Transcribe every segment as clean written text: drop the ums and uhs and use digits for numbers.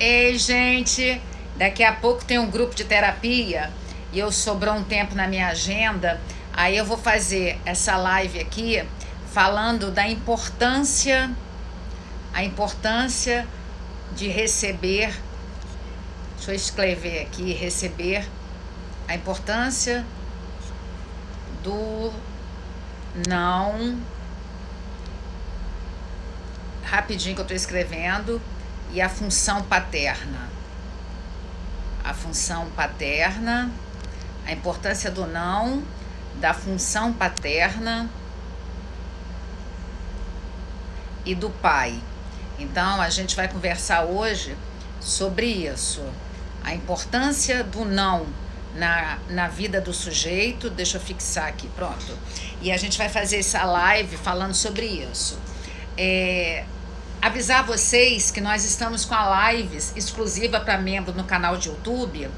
Ei, gente, daqui a pouco tem um grupo de terapia e eu sobrou um tempo na minha agenda, aí eu vou fazer essa live aqui falando da importância de receber, deixa eu escrever aqui, receber, a importância do não, rapidinho que eu estou escrevendo, e a função paterna. A função paterna, a importância do não, da função paterna e do pai. Então, a gente vai conversar hoje sobre isso. A importância do não na vida do sujeito. Deixa eu fixar aqui, pronto. E a gente vai fazer essa live falando sobre isso. Avisar vocês que nós estamos com a lives exclusiva para membro no canal de YouTube.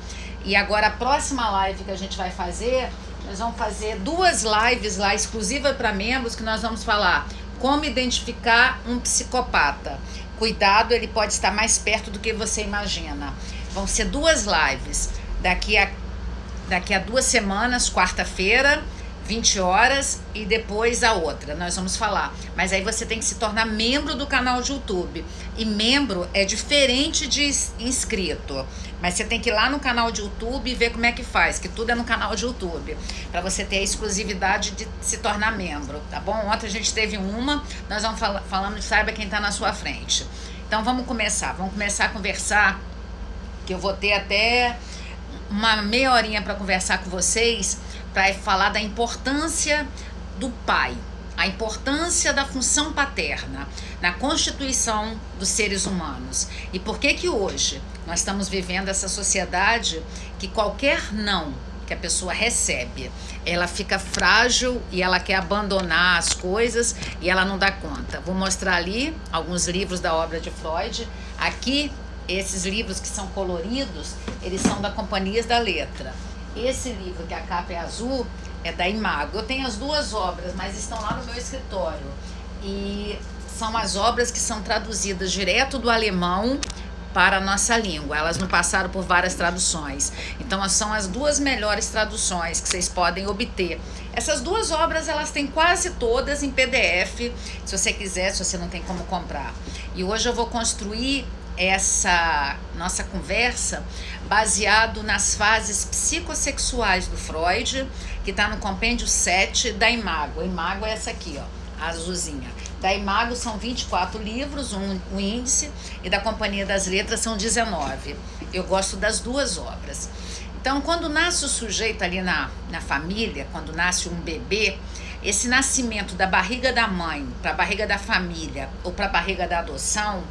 E agora a próxima live que a gente vai fazer, nós vamos fazer 2 lives lá exclusivas para membros, que nós vamos falar como identificar um psicopata. Cuidado, ele pode estar mais perto do que você imagina. Vão ser 2 lives daqui a 2 semanas, quarta-feira, 20 horas, e depois a outra. Nós vamos falar. Mas aí você tem que se tornar membro do canal de YouTube. E membro é diferente de inscrito. Mas você tem que ir lá no canal de YouTube e ver como é que faz, que tudo é no canal de YouTube, para você ter a exclusividade de se tornar membro, tá bom? Ontem a gente teve nós vamos falando de saiba quem tá na sua frente. Então vamos começar a conversar, que eu vou ter até uma meia horinha para conversar com vocês, para falar da importância do pai, a importância da função paterna na constituição dos seres humanos. E por que hoje nós estamos vivendo essa sociedade que qualquer não que a pessoa recebe, ela fica frágil e ela quer abandonar as coisas e ela não dá conta. Vou mostrar ali alguns livros da obra de Freud. Aqui, esses livros que são coloridos, eles são da Companhias da Letra. Esse livro, que a capa é azul, é da Imago. Eu tenho as 2 obras, mas estão lá no meu escritório. E são as obras que são traduzidas direto do alemão para a nossa língua. Elas não passaram por várias traduções. Então, são as 2 melhores traduções que vocês podem obter. Essas 2 obras, elas têm quase todas em PDF, se você quiser, se você não tem como comprar. E hoje eu vou construir essa nossa conversa baseado nas fases psicossexuais do Freud, que está no compêndio 7 da Imago. A Imago é essa aqui, ó, a azulzinha. Da Imago são 24 livros, um índice, e da Companhia das Letras são 19. Eu gosto das 2 obras. Então, quando nasce o sujeito ali na família, quando nasce um bebê, esse nascimento da barriga da mãe para a barriga da família ou para a barriga da adoção,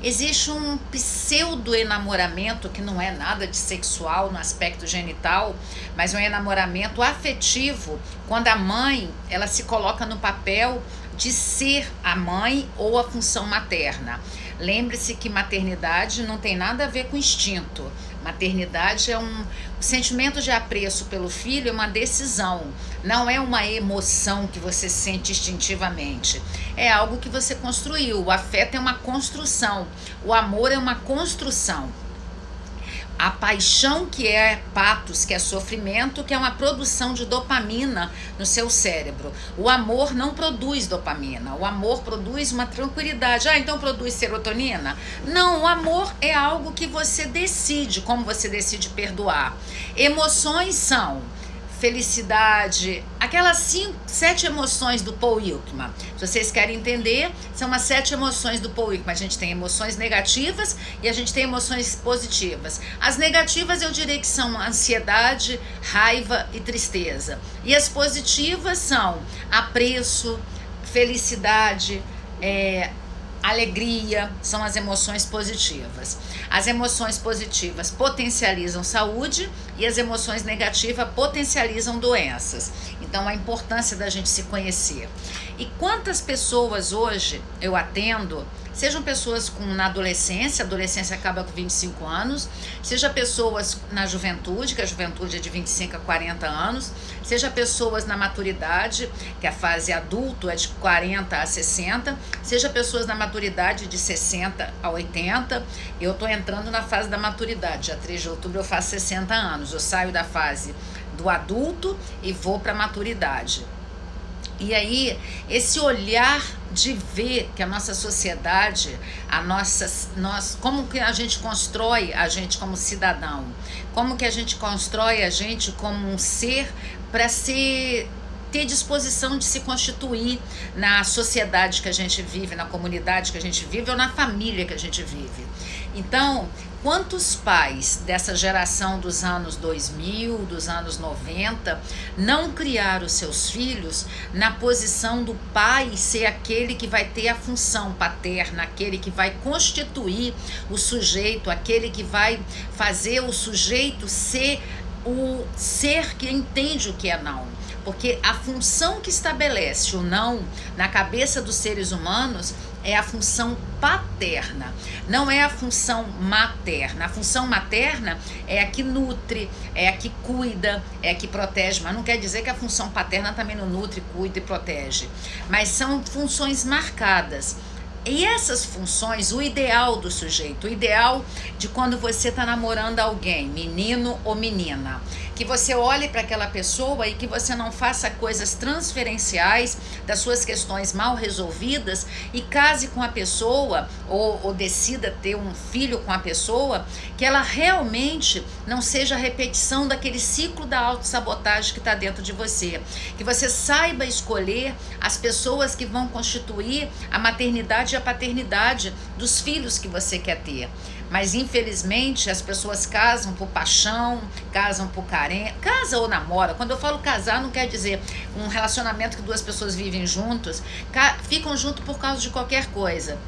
existe um pseudo-enamoramento que não é nada de sexual no aspecto genital, mas um enamoramento afetivo, quando a mãe ela se coloca no papel de ser a mãe ou a função materna. Lembre-se que maternidade não tem nada a ver com instinto. Maternidade é um sentimento de apreço pelo filho, é uma decisão, não é uma emoção que você sente instintivamente, é algo que você construiu. O afeto é uma construção, o amor é uma construção. A paixão, que é patos, que é sofrimento, que é uma produção de dopamina no seu cérebro. O amor não produz dopamina, o amor produz uma tranquilidade. Então produz serotonina? Não, o amor é algo que você decide, como você decide perdoar. Emoções são felicidade, aquelas 7 emoções do Paul Ekman. Se vocês querem entender, são as 7 emoções do Paul Ekman. A gente tem emoções negativas e a gente tem emoções positivas. As negativas eu diria que são ansiedade, raiva e tristeza. E as positivas são apreço, felicidade, alegria, são as emoções positivas. As emoções positivas potencializam saúde e as emoções negativas potencializam doenças. Então, a importância da gente se conhecer. E quantas pessoas hoje eu atendo sejam pessoas na adolescência, a adolescência acaba com 25 anos, seja pessoas na juventude, que a juventude é de 25 a 40 anos, seja pessoas na maturidade, que a fase adulto é de 40 a 60, seja pessoas na maturidade de 60 a 80. Eu estou entrando na fase da maturidade, dia 3 de outubro eu faço 60 anos, eu saio da fase do adulto e vou para a maturidade. E aí, esse olhar de ver que a nossa sociedade, como que a gente constrói a gente como cidadão, como que a gente constrói a gente como um ser para ter disposição de se constituir na sociedade que a gente vive, na comunidade que a gente vive ou na família que a gente vive. Então, quantos pais dessa geração dos anos 2000, dos anos 90, não criaram seus filhos na posição do pai ser aquele que vai ter a função paterna, aquele que vai constituir o sujeito, aquele que vai fazer o sujeito ser o ser que entende o que é não. Porque a função que estabelece o não na cabeça dos seres humanos é a função paterna, não é a função materna. A função materna é a que nutre, é a que cuida, é a que protege, mas não quer dizer que a função paterna também não nutre, cuida e protege. Mas são funções marcadas. E essas funções, o ideal do sujeito, o ideal de quando você está namorando alguém, menino ou menina, que você olhe para aquela pessoa e que você não faça coisas transferenciais das suas questões mal resolvidas e case com a pessoa ou decida ter um filho com a pessoa, que ela realmente não seja a repetição daquele ciclo da autossabotagem que está dentro de você. Que você saiba escolher as pessoas que vão constituir a maternidade e a paternidade dos filhos que você quer ter. Mas infelizmente as pessoas casam por paixão, casam por carência, casa ou namora. Quando eu falo casar não quer dizer um relacionamento que duas pessoas vivem juntos, ficam juntos por causa de qualquer coisa.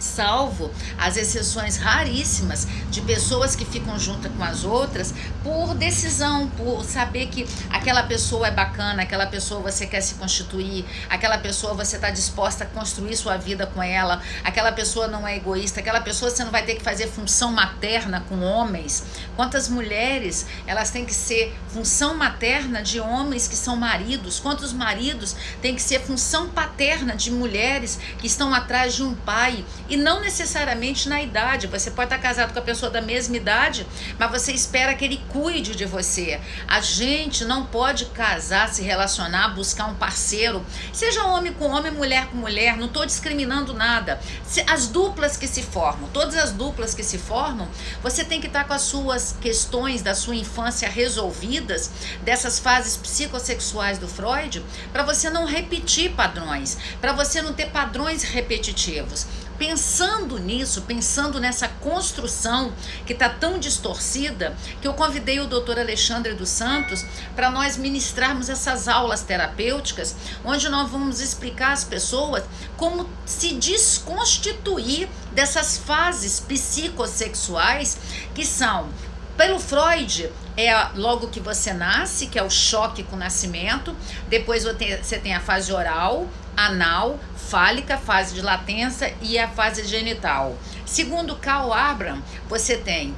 Salvo as exceções raríssimas de pessoas que ficam juntas com as outras por decisão, por saber que aquela pessoa é bacana, aquela pessoa você quer se constituir, aquela pessoa você está disposta a construir sua vida com ela, aquela pessoa não é egoísta, aquela pessoa você não vai ter que fazer função materna com homens. Quantas mulheres elas têm que ser função materna de homens que são maridos, quantos maridos têm que ser função paterna de mulheres que estão atrás de um pai. E não necessariamente na idade. Você pode estar casado com a pessoa da mesma idade, mas você espera que ele cuide de você. A gente não pode casar, se relacionar, buscar um parceiro, seja homem com homem, mulher com mulher, não estou discriminando nada. As duplas que se formam, todas as duplas que se formam, você tem que estar com as suas questões da sua infância resolvidas, dessas fases psicossexuais do Freud, para você não repetir padrões, para você não ter padrões repetitivos. Pensando nisso, pensando nessa construção que está tão distorcida, que eu convidei o Dr. Alexandre dos Santos para nós ministrarmos essas aulas terapêuticas, onde nós vamos explicar às pessoas como se desconstituir dessas fases psicossexuais que são, pelo Freud, é logo que você nasce, que é o choque com o nascimento. Depois você tem a fase oral, anal, fálica, fase de latência e a fase genital. Segundo Carl Abraham, você tem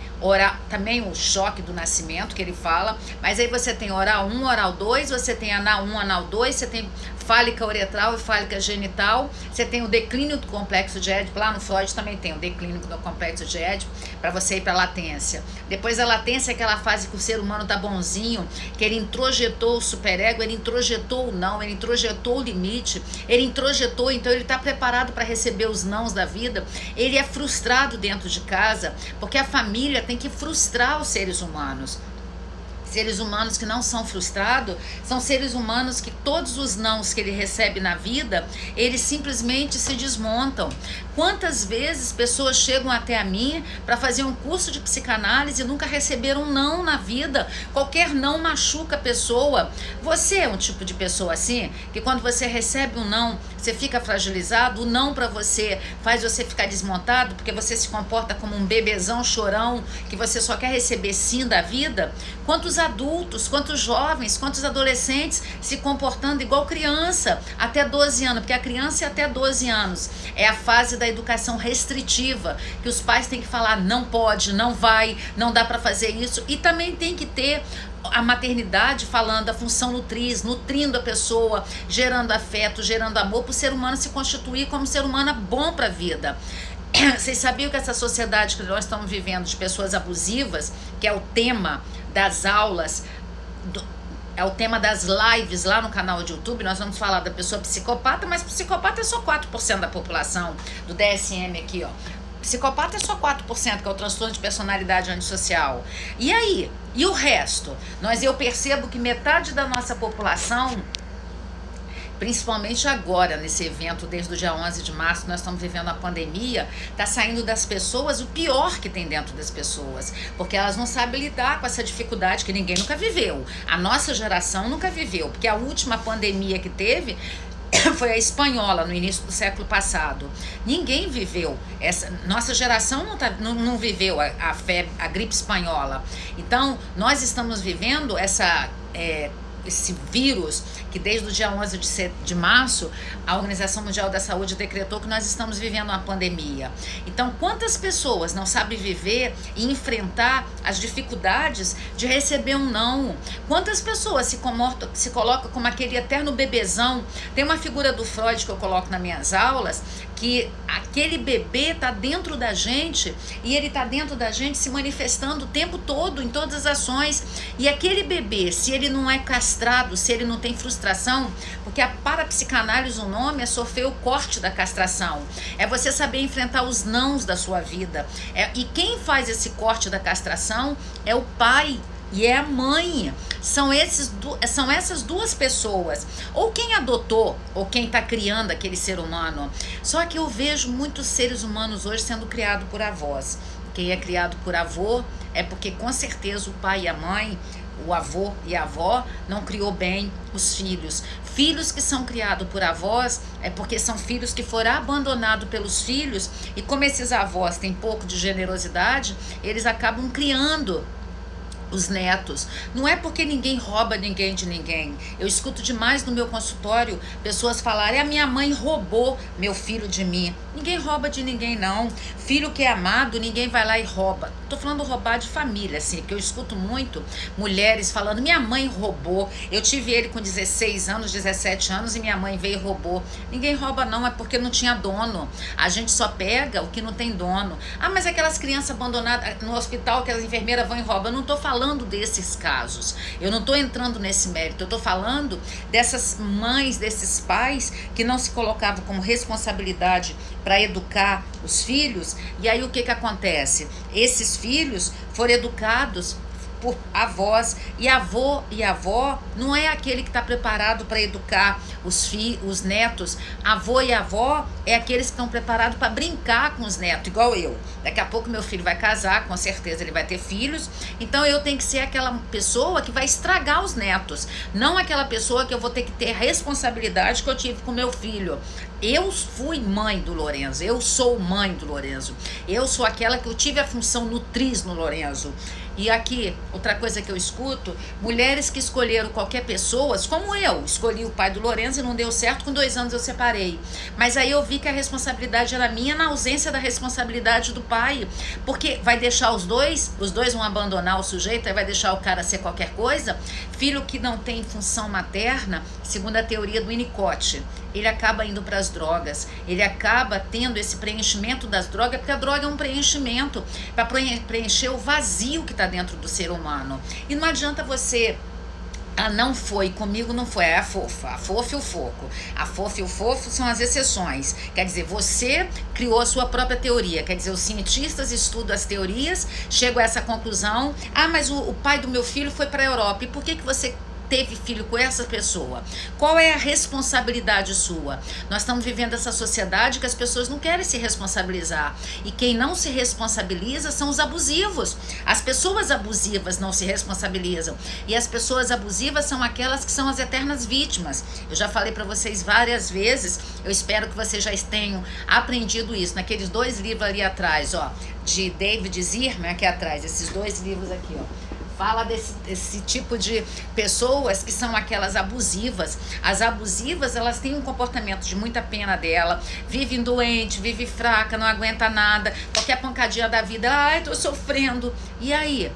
também o choque do nascimento, que ele fala, mas aí você tem oral 1, oral 2, você tem anal 1, anal 2, você tem fálica uretral e fálica genital, você tem o declínio do complexo de Édipo, lá no Freud também tem o declínio do complexo de Édipo, para você ir para a latência. Depois a latência é aquela fase que o ser humano tá bonzinho, que ele introjetou o superego, ele introjetou o não, ele introjetou o limite, ele introjetou, então ele está preparado para receber os nãos da vida, ele é frustrado dentro de casa, porque a família tem que frustrar os seres humanos. Seres humanos que não são frustrados são seres humanos que todos os nãos que ele recebe na vida, eles simplesmente se desmontam. Quantas vezes pessoas chegam até a mim para fazer um curso de psicanálise e nunca receberam um não na vida? Qualquer não machuca a pessoa. Você é um tipo de pessoa assim, que quando você recebe um não, você fica fragilizado, o não para você faz você ficar desmontado, porque você se comporta como um bebezão chorão, que você só quer receber sim da vida. Quantos adultos, quantos jovens, quantos adolescentes se comportando igual criança até 12 anos, porque a criança é até 12 anos, é a fase da educação restritiva, que os pais têm que falar não pode, não vai, não dá para fazer isso, e também tem que ter a maternidade falando a função nutriz, nutrindo a pessoa, gerando afeto, gerando amor, para o ser humano se constituir como ser humano bom para a vida. Vocês sabiam que essa sociedade que nós estamos vivendo de pessoas abusivas, que é o tema das aulas, é o tema das lives lá no canal de YouTube, nós vamos falar da pessoa psicopata, mas psicopata é só 4% da população do DSM aqui, ó. Psicopata é só 4%, que é o transtorno de personalidade antissocial. E aí? E o resto? Eu percebo que metade da nossa população, principalmente agora, nesse evento, desde o dia 11 de março, nós estamos vivendo a pandemia, está saindo das pessoas o pior que tem dentro das pessoas, porque elas não sabem lidar com essa dificuldade que ninguém nunca viveu. A nossa geração nunca viveu, porque a última pandemia que teve foi a espanhola, no início do século passado. Ninguém viveu, nossa geração não viveu a gripe espanhola. Então, nós estamos vivendo esse vírus que desde o dia 11 de março a Organização Mundial da Saúde decretou que nós estamos vivendo uma pandemia. Então, quantas pessoas não sabem viver e enfrentar as dificuldades de receber um não? Quantas pessoas se colocam como aquele eterno bebezão? Tem uma figura do Freud que eu coloco nas minhas aulas, que aquele bebê está dentro da gente e ele está dentro da gente se manifestando o tempo todo em todas as ações. E aquele bebê, se ele não é castrado, se ele não tem frustração, porque a parapsicanálise, o nome é sofrer o corte da castração, é você saber enfrentar os nãos da sua vida. E quem faz esse corte da castração é o pai e é a mãe. São essas duas pessoas, ou quem adotou, ou quem está criando aquele ser humano. Só que eu vejo muitos seres humanos hoje sendo criados por avós. Quem é criado por avô é porque com certeza o pai e a mãe, o avô e a avó, não criou bem os filhos. Filhos que são criados por avós é porque são filhos que foram abandonados pelos filhos, e como esses avós têm pouco de generosidade, eles acabam criando os netos. Não é porque ninguém rouba ninguém de ninguém. Eu escuto demais no meu consultório pessoas falarem: a minha mãe roubou meu filho de mim. Ninguém rouba de ninguém, não. Filho que é amado, ninguém vai lá e rouba. Tô falando roubar de família, assim, porque eu escuto muito mulheres falando: minha mãe roubou, eu tive ele com 16 anos, 17 anos e minha mãe veio e roubou. Ninguém rouba não, é porque não tinha dono. A gente só pega o que não tem dono. Ah, mas aquelas crianças abandonadas no hospital que as enfermeiras vão e roubam. Eu não tô falando desses casos, eu não estou entrando nesse mérito, eu estou falando dessas mães, desses pais que não se colocavam como responsabilidade para educar os filhos. E aí o que acontece? Esses filhos foram educados por avós, e avô e avó não é aquele que está preparado para educar os netos. Avô e avó é aqueles que estão preparados para brincar com os netos, igual eu. Daqui a pouco meu filho vai casar, com certeza ele vai ter filhos, então eu tenho que ser aquela pessoa que vai estragar os netos, não aquela pessoa que eu vou ter que ter a responsabilidade que eu tive com meu filho. Eu fui mãe do Lorenzo, eu sou mãe do Lorenzo, eu sou aquela que eu tive a função nutriz no Lorenzo. E aqui, outra coisa que eu escuto, mulheres que escolheram qualquer pessoa, como eu, escolhi o pai do Lorenzo e não deu certo, com 2 anos eu separei. Mas aí eu vi que a responsabilidade era minha na ausência da responsabilidade do pai, porque vai deixar os dois vão abandonar o sujeito, aí vai deixar o cara ser qualquer coisa. Filho que não tem função materna, segundo a teoria do Winnicott, ele acaba indo para as drogas, ele acaba tendo esse preenchimento das drogas, porque a droga é um preenchimento para preencher o vazio que está dentro do ser humano. E não adianta você: ah, não foi, comigo não foi, é a fofa e o foco. A fofa e o fofo são as exceções. Quer dizer, você criou a sua própria teoria. Quer dizer, os cientistas estudam as teorias, chegam a essa conclusão: ah, mas o pai do meu filho foi para a Europa. E por que você teve filho com essa pessoa? Qual é a responsabilidade sua? Nós estamos vivendo essa sociedade que as pessoas não querem se responsabilizar. E quem não se responsabiliza são os abusivos. As pessoas abusivas não se responsabilizam. E as pessoas abusivas são aquelas que são as eternas vítimas. Eu já falei para vocês várias vezes, eu espero que vocês já tenham aprendido isso. Naqueles 2 livros ali atrás, ó, de David Zirman, aqui atrás, esses 2 livros aqui, ó. Fala desse tipo de pessoas que são aquelas abusivas. As abusivas, elas têm um comportamento de muita pena dela, vivem doente, vive fraca, não aguenta nada, qualquer pancadinha da vida, ai, tô sofrendo. E aí,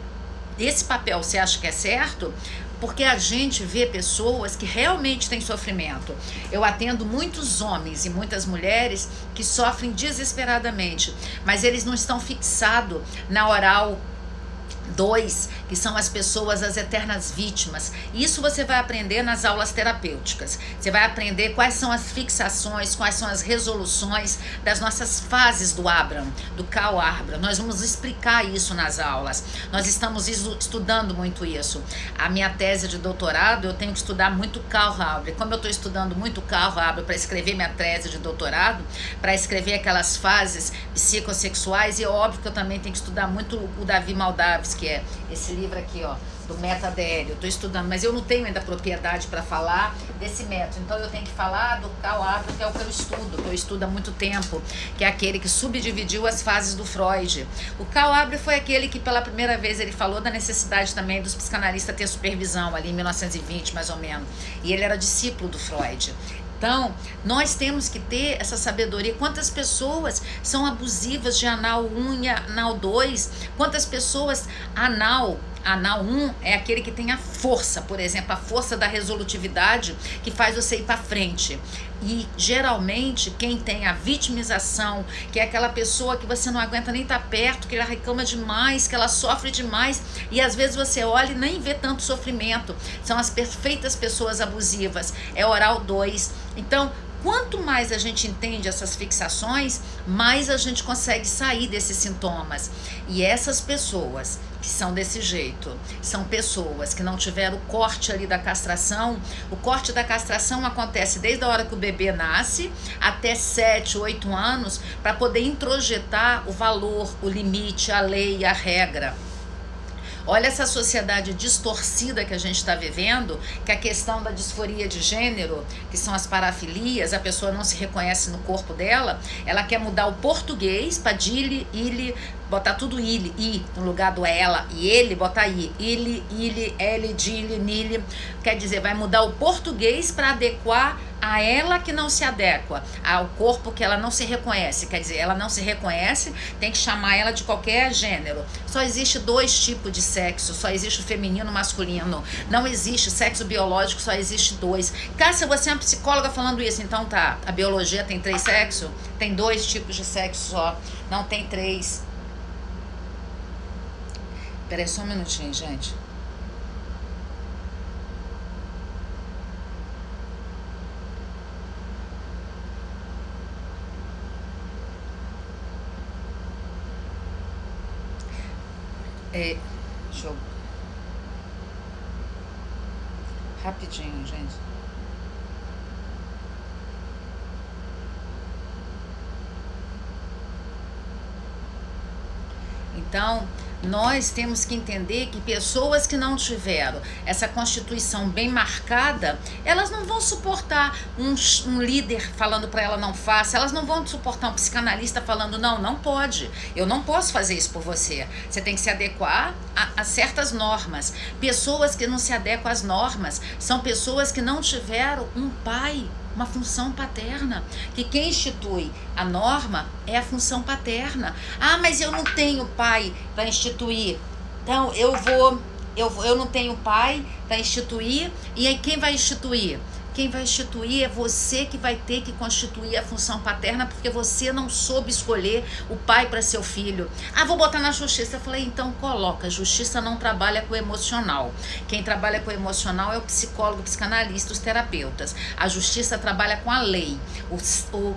esse papel você acha que é certo? Porque a gente vê pessoas que realmente têm sofrimento. Eu atendo muitos homens e muitas mulheres que sofrem desesperadamente, mas eles não estão fixados na oral 2, que são as pessoas, as eternas vítimas. Isso você vai aprender nas aulas terapêuticas. Você vai aprender quais são as fixações, quais são as resoluções das nossas fases do Abraham, do Carl Abraham. Nós vamos explicar isso nas aulas. Nós estamos estudando muito isso. A minha tese de doutorado, eu tenho que estudar muito Carl Abraham. Como eu estou estudando muito Carl Abraham para escrever minha tese de doutorado, para escrever aquelas fases psicossexuais, e é óbvio que eu também tenho que estudar muito o Davi Moldavsky, que é esse livro aqui, ó, do Meta-DL. Eu estou estudando, mas eu não tenho ainda propriedade para falar desse método. Então eu tenho que falar do Carl Abraham, que é o que eu estudo há muito tempo, que é aquele que subdividiu as fases do Freud. O Carl Abraham foi aquele que pela primeira vez ele falou da necessidade também dos psicanalistas ter supervisão, ali em 1920 mais ou menos. E ele era discípulo do Freud. Então, nós temos que ter essa sabedoria. Quantas pessoas são abusivas de anal 1 e anal 2? Quantas pessoas anal 1 é aquele que tem a força, por exemplo, a força da resolutividade que faz você ir para frente. E geralmente quem tem a vitimização, que é aquela pessoa que você não aguenta nem estar perto, que ela reclama demais, que ela sofre demais, e às vezes você olha e nem vê tanto sofrimento, são as perfeitas pessoas abusivas, é oral 2. Então, quanto mais a gente entende essas fixações, mais a gente consegue sair desses sintomas. E essas pessoas que são desse jeito, são pessoas que não tiveram o corte ali da castração. O corte da castração acontece desde a hora que o bebê nasce até 7, 8 anos, para poder introjetar o valor, o limite, a lei, a regra. Olha essa sociedade distorcida que a gente está vivendo, que a questão da disforia de gênero, que são as parafilias, a pessoa não se reconhece no corpo dela, ela quer mudar o português para dile, ile, botar tudo ile, i, no lugar do ela, e ele, botar i, ile, ele, dile, nile, quer dizer, vai mudar o português para adequar a ela que não se adequa, ao corpo que ela não se reconhece, quer dizer, ela não se reconhece, tem que chamar ela de qualquer gênero. Só existe 2 tipos de sexo, só existe o feminino e o masculino, não existe sexo biológico, só existe 2. Cássia, você é uma psicóloga falando isso, então tá, a biologia tem 3 sexos? Tem 2 tipos de sexo só, não tem 3. Peraí só um minutinho, gente. Deixa eu... Rapidinho, gente. Então, nós temos que entender que pessoas que não tiveram essa constituição bem marcada, elas não vão suportar um líder falando para ela não faça, elas não vão suportar um psicanalista falando não pode, eu não posso fazer isso por você, você tem que se adequar a certas normas. Pessoas que não se adequam às normas são pessoas que não tiveram um pai, uma função paterna, que quem institui a norma é a função paterna. Ah, mas eu não tenho pai para instituir, então eu não tenho pai para instituir, e aí quem vai instituir? Quem vai instituir é você, que vai ter que constituir a função paterna, porque você não soube escolher o pai para seu filho. Ah, vou botar na justiça. Eu falei, então coloca. A justiça não trabalha com o emocional. Quem trabalha com o emocional é o psicólogo, o psicanalista, os terapeutas. A justiça trabalha com a lei.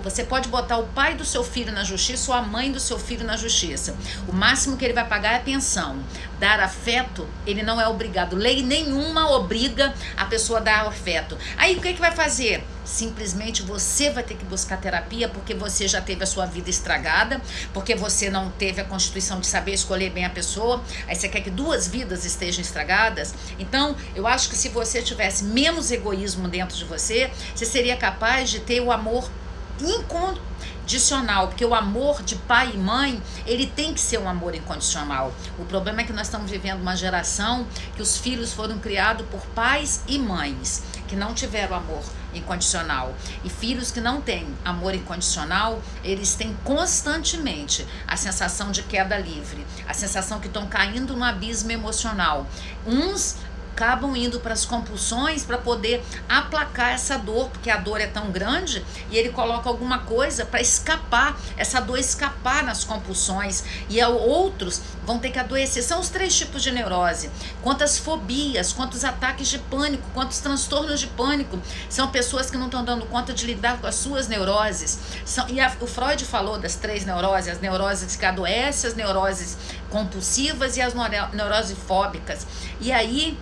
Você pode botar o pai do seu filho na justiça ou a mãe do seu filho na justiça. O máximo que ele vai pagar é a pensão. dar afeto, ele não é obrigado. Lei nenhuma obriga a pessoa a dar afeto. Aí o que vai fazer? Simplesmente você vai ter que buscar terapia, porque você já teve a sua vida estragada, porque você não teve a constituição de saber escolher bem a pessoa, aí você quer que 2 vidas estejam estragadas. Então eu acho que se você tivesse menos egoísmo dentro de você, você seria capaz de ter o amor incondicional, porque o amor de pai e mãe, ele tem que ser um amor incondicional. O problema é que nós estamos vivendo uma geração que os filhos foram criados por pais e mães que não tiveram amor incondicional, e filhos que não têm amor incondicional, eles têm constantemente a sensação de queda livre, a sensação que estão caindo no abismo emocional. Uns acabam indo para as compulsões para poder aplacar essa dor, porque a dor é tão grande, e ele coloca alguma coisa para escapar, essa dor escapar nas compulsões, e outros vão ter que adoecer. São os 3 tipos de neurose. Quantas fobias, quantos ataques de pânico, quantos transtornos de pânico. São pessoas que não estão dando conta de lidar com as suas neuroses. O Freud falou das 3 neuroses, as neuroses que adoecem, as neuroses compulsivas e as neuroses fóbicas. E aí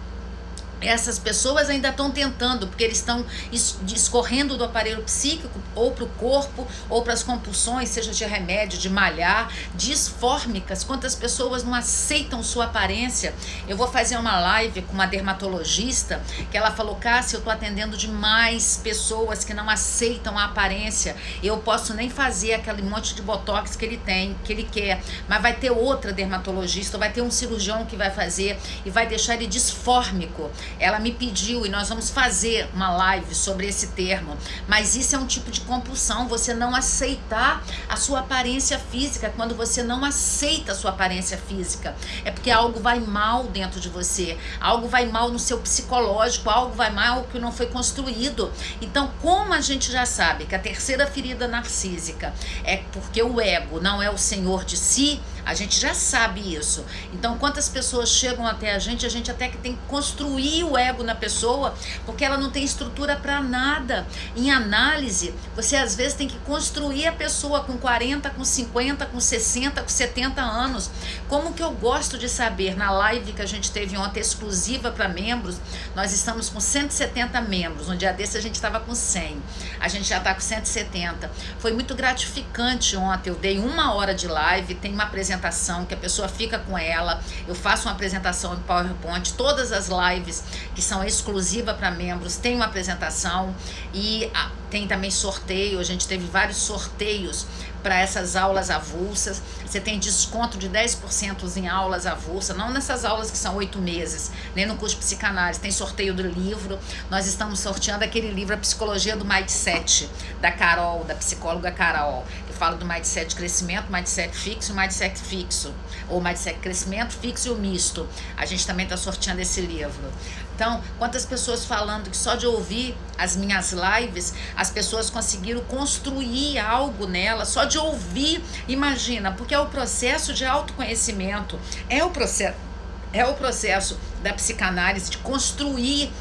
essas pessoas ainda estão tentando, porque eles estão escorrendo do aparelho psíquico ou para o corpo, ou para as compulsões, seja de remédio, de malhar, disfórmicas. Quantas pessoas não aceitam sua aparência? Eu vou fazer uma live com uma dermatologista, que ela falou: Cássia, eu estou atendendo demais pessoas que não aceitam a aparência, eu posso nem fazer aquele monte de botox que ele tem, que ele quer, mas vai ter outra dermatologista, vai ter um cirurgião que vai fazer e vai deixar ele disfórmico. Ela me pediu, e nós vamos fazer uma live sobre esse termo, mas isso é um tipo de compulsão, você não aceitar a sua aparência física. Quando você não aceita a sua aparência física, é porque algo vai mal dentro de você, algo vai mal no seu psicológico, algo vai mal que não foi construído. Então, como a gente já sabe que a 3ª ferida narcísica é porque o ego não é o senhor de si, a gente já sabe isso. Então, quantas pessoas chegam até a gente até que tem que construir o ego na pessoa, porque ela não tem estrutura para nada. Em análise, você às vezes tem que construir a pessoa com 40, com 50, com 60, com 70 anos. Como que eu gosto de saber, na live que a gente teve ontem, exclusiva para membros, nós estamos com 170 membros, um dia desse a gente estava com 100, a gente já está com 170. Foi muito gratificante ontem, eu dei 1 hora de live, tem uma apresentação que a pessoa fica com ela, eu faço uma apresentação em PowerPoint, todas as lives que são exclusivas para membros tem uma apresentação, e tem também sorteio. A gente teve vários sorteios para essas aulas avulsas. Você tem desconto de 10% em aulas avulsas, não nessas aulas que são 8 meses, nem no curso de psicanálise. Tem sorteio do livro, nós estamos sorteando aquele livro, A Psicologia do Mindset, da Carol, da psicóloga Carol, que fala do mindset crescimento, mindset fixo e mindset fixo, ou mindset crescimento fixo e o misto. A gente também está sorteando esse livro. Então, quantas pessoas falando que só de ouvir as minhas lives, as pessoas conseguiram construir algo nela, só de ouvir. Imagina, porque é o processo de autoconhecimento, é o processo da psicanálise, de construir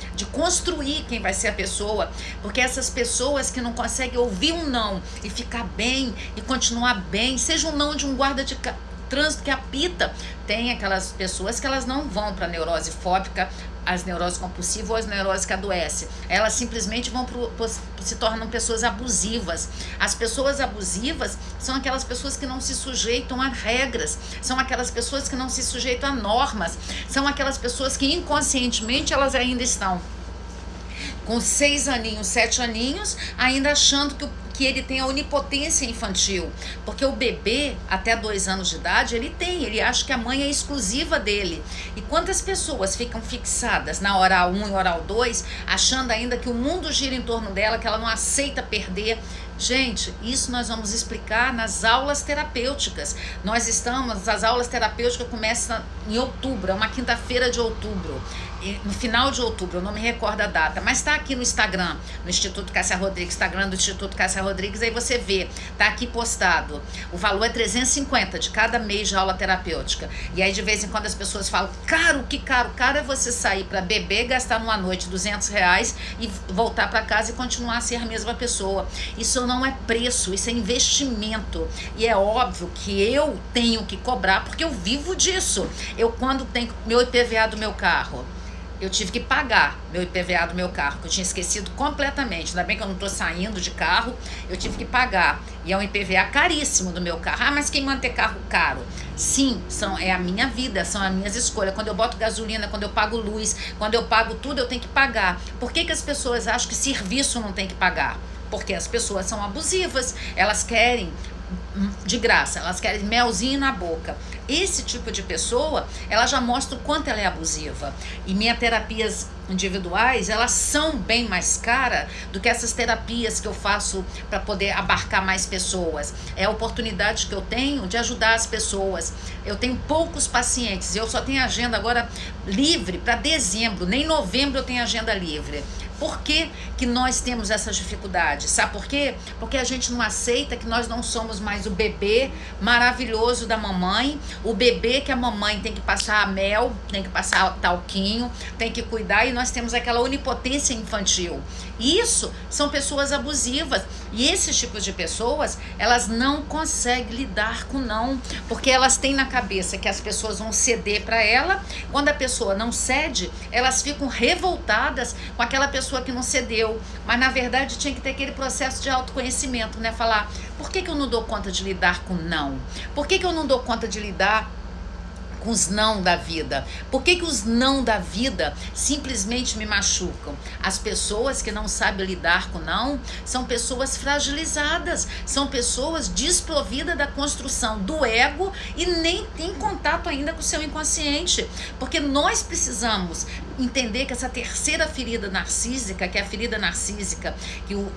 quem vai ser a pessoa, porque essas pessoas que não conseguem ouvir um não e ficar bem e continuar bem, seja um não de um guarda de trânsito que apita, tem aquelas pessoas que elas não vão para neurose fóbica, as neuroses compulsivas ou as neuroses que adoecem, elas simplesmente se tornam pessoas abusivas. As pessoas abusivas são aquelas pessoas que não se sujeitam a regras, são aquelas pessoas que não se sujeitam a normas, são aquelas pessoas que inconscientemente elas ainda estão com 6 aninhos, 7 aninhos, ainda achando que ele tem a onipotência infantil, porque o bebê até 2 anos de idade ele acha que a mãe é exclusiva dele. E quantas pessoas ficam fixadas na oral 1 e oral 2, achando ainda que o mundo gira em torno dela, que ela não aceita perder. Gente, isso nós vamos explicar nas aulas terapêuticas. As aulas terapêuticas começam em outubro, é uma quinta-feira de outubro, no final de outubro, eu não me recordo a data, mas está aqui no Instagram, no Instituto Cássia Rodrigues, Instagram do Instituto Cássia Rodrigues, aí você vê, tá aqui postado. O valor é 350 de cada mês de aula terapêutica. E aí de vez em quando as pessoas falam: caro, que caro. Caro é você sair para beber, gastar numa noite R$200 e voltar para casa e continuar a ser a mesma pessoa. Isso não é preço, isso é investimento. E é óbvio que eu tenho que cobrar, porque eu vivo disso. Eu, quando tenho meu IPVA do meu carro, eu tive que pagar meu IPVA do meu carro, que eu tinha esquecido completamente. Ainda bem que eu não estou saindo de carro, eu tive que pagar. E é um IPVA caríssimo do meu carro. Ah, mas quem mantém carro caro? Sim, é a minha vida, são as minhas escolhas. Quando eu boto gasolina, quando eu pago luz, quando eu pago tudo, eu tenho que pagar. Por que as pessoas acham que serviço não tem que pagar? Porque as pessoas são abusivas, elas querem de graça, elas querem melzinho na boca. Esse tipo de pessoa, ela já mostra o quanto ela é abusiva. E minhas terapias individuais, elas são bem mais caras do que essas terapias que eu faço para poder abarcar mais pessoas. É a oportunidade que eu tenho de ajudar as pessoas. Eu tenho poucos pacientes, eu só tenho agenda agora livre para dezembro, nem novembro eu tenho agenda livre. Por que que nós temos essas dificuldades? Sabe por quê? Porque a gente não aceita que nós não somos mais o bebê maravilhoso da mamãe, o bebê que a mamãe tem que passar mel, tem que passar talquinho, tem que cuidar, e nós temos aquela onipotência infantil. Isso são pessoas abusivas. E esses tipos de pessoas, elas não conseguem lidar com não, porque elas têm na cabeça que as pessoas vão ceder para ela. Quando a pessoa não cede, elas ficam revoltadas com aquela pessoa que não cedeu. Mas na verdade tinha que ter aquele processo de autoconhecimento, né? Falar, por que eu não dou conta de lidar com não? Por que eu não dou conta de lidar com os não da vida? Por que os não da vida simplesmente me machucam? As pessoas que não sabem lidar com não são pessoas fragilizadas, são pessoas desprovidas da construção do ego e nem tem contato ainda com o seu inconsciente, porque nós precisamos entender que essa terceira ferida narcísica, que é a ferida narcísica,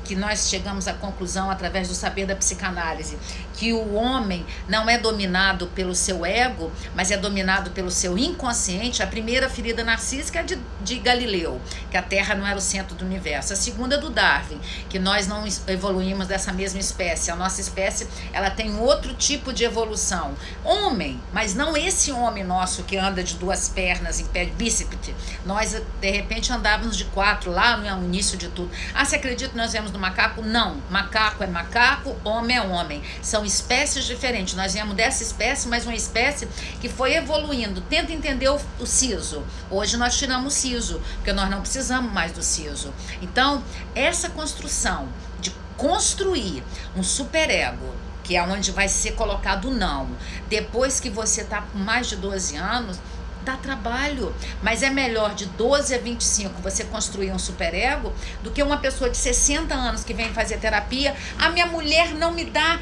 que nós chegamos à conclusão através do saber da psicanálise, que o homem não é dominado pelo seu ego, mas é dominado pelo seu inconsciente. A primeira ferida narcísica é de Galileu, que a Terra não era o centro do universo. A segunda é do Darwin, que nós não evoluímos dessa mesma espécie. A nossa espécie, ela tem outro tipo de evolução. Homem, mas não esse homem nosso que anda de duas pernas em pé bíceps. Nós, de repente, andávamos de quatro lá no início de tudo. Ah, você acredita que nós viemos do macaco? Não. Macaco é macaco, homem é homem. São espécies diferentes. Nós viemos dessa espécie, mas uma espécie que foi evoluindo. Tenta entender o siso. Hoje nós tiramos o siso, porque nós não precisamos mais do siso. Então, essa construção de construir um superego, que é onde vai ser colocado o não, depois que você está com mais de 12 anos, dá trabalho, mas é melhor de 12 a 25 você construir um superego do que uma pessoa de 60 anos que vem fazer terapia. A minha mulher não me dá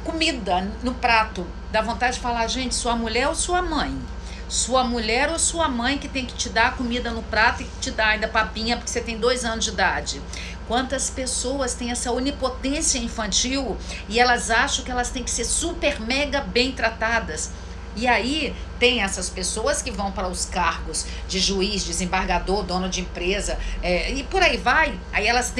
comida no prato. Dá vontade de falar, gente, sua mulher ou sua mãe? Sua mulher ou sua mãe que tem que te dar comida no prato e te dar ainda papinha porque você tem 2 anos de idade? Quantas pessoas têm essa onipotência infantil e elas acham que elas têm que ser super mega bem tratadas? E aí tem essas pessoas que vão para os cargos de juiz, desembargador, dono de empresa, e por aí vai. Aí elas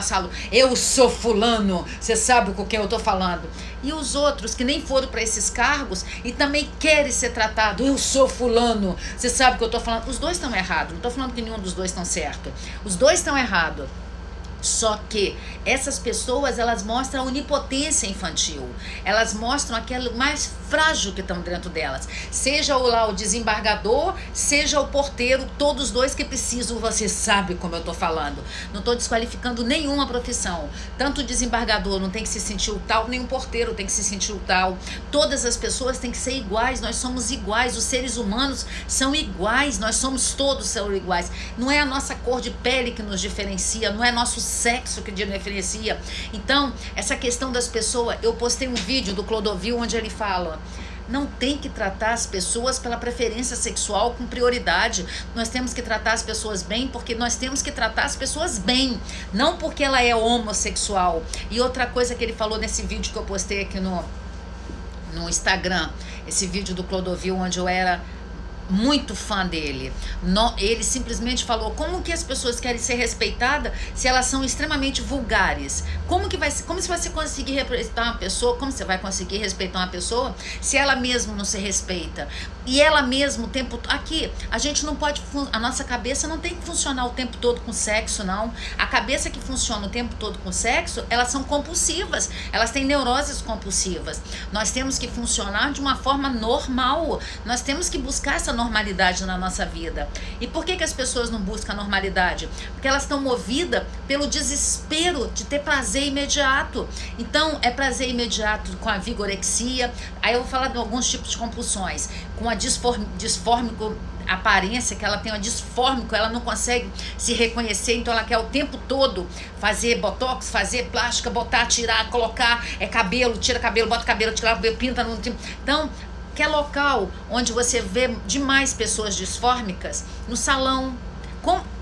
falam, eu sou fulano, você sabe com quem eu tô falando. E os outros que nem foram para esses cargos e também querem ser tratados, eu sou fulano, você sabe o que eu tô falando. Os dois estão errados, não tô falando que nenhum dos dois estão certo. Os dois estão errados. Só que essas pessoas, elas mostram a onipotência infantil. Elas mostram aquele mais frágil que estão dentro delas. Seja o desembargador, seja o porteiro, todos dois que precisam, você sabe como eu estou falando. Não estou desqualificando nenhuma profissão. Tanto o desembargador não tem que se sentir o tal, nem o porteiro tem que se sentir o tal. Todas as pessoas têm que ser iguais, nós somos iguais, os seres humanos são iguais, nós somos todos iguais. Não é a nossa cor de pele que nos diferencia, não é nosso sexo que diferencia. Então, essa questão das pessoas, eu postei um vídeo do Clodovil onde ele fala, não tem que tratar as pessoas pela preferência sexual com prioridade. Nós temos que tratar as pessoas bem porque nós temos que tratar as pessoas bem, não porque ela é homossexual. E outra coisa que ele falou nesse vídeo que eu postei aqui no Instagram, esse vídeo do Clodovil onde eu era muito fã dele. Ele simplesmente falou: como que as pessoas querem ser respeitadas se elas são extremamente vulgares? Como se você conseguir respeitar uma pessoa, como você vai conseguir respeitar uma pessoa se ela mesma não se respeita? E ela mesma o tempo aqui, a gente não pode, a nossa cabeça não tem que funcionar o tempo todo com sexo, não. A cabeça que funciona o tempo todo com sexo, elas são compulsivas, elas têm neuroses compulsivas. Nós temos que funcionar de uma forma normal, nós temos que buscar essa normalidade na nossa vida. E por que as pessoas não buscam a normalidade? Porque elas estão movidas pelo desespero de ter prazer imediato. Então, é prazer imediato com a vigorexia. Aí eu vou falar de alguns tipos de compulsões. Com a disfórmico aparência, que ela tem uma disfórmico, ela não consegue se reconhecer, então ela quer o tempo todo fazer botox, fazer plástica, botar, tirar, colocar, cabelo, tira cabelo, bota cabelo, tira cabelo, pinta no... Então, que é local onde você vê demais pessoas disfórmicas, no salão.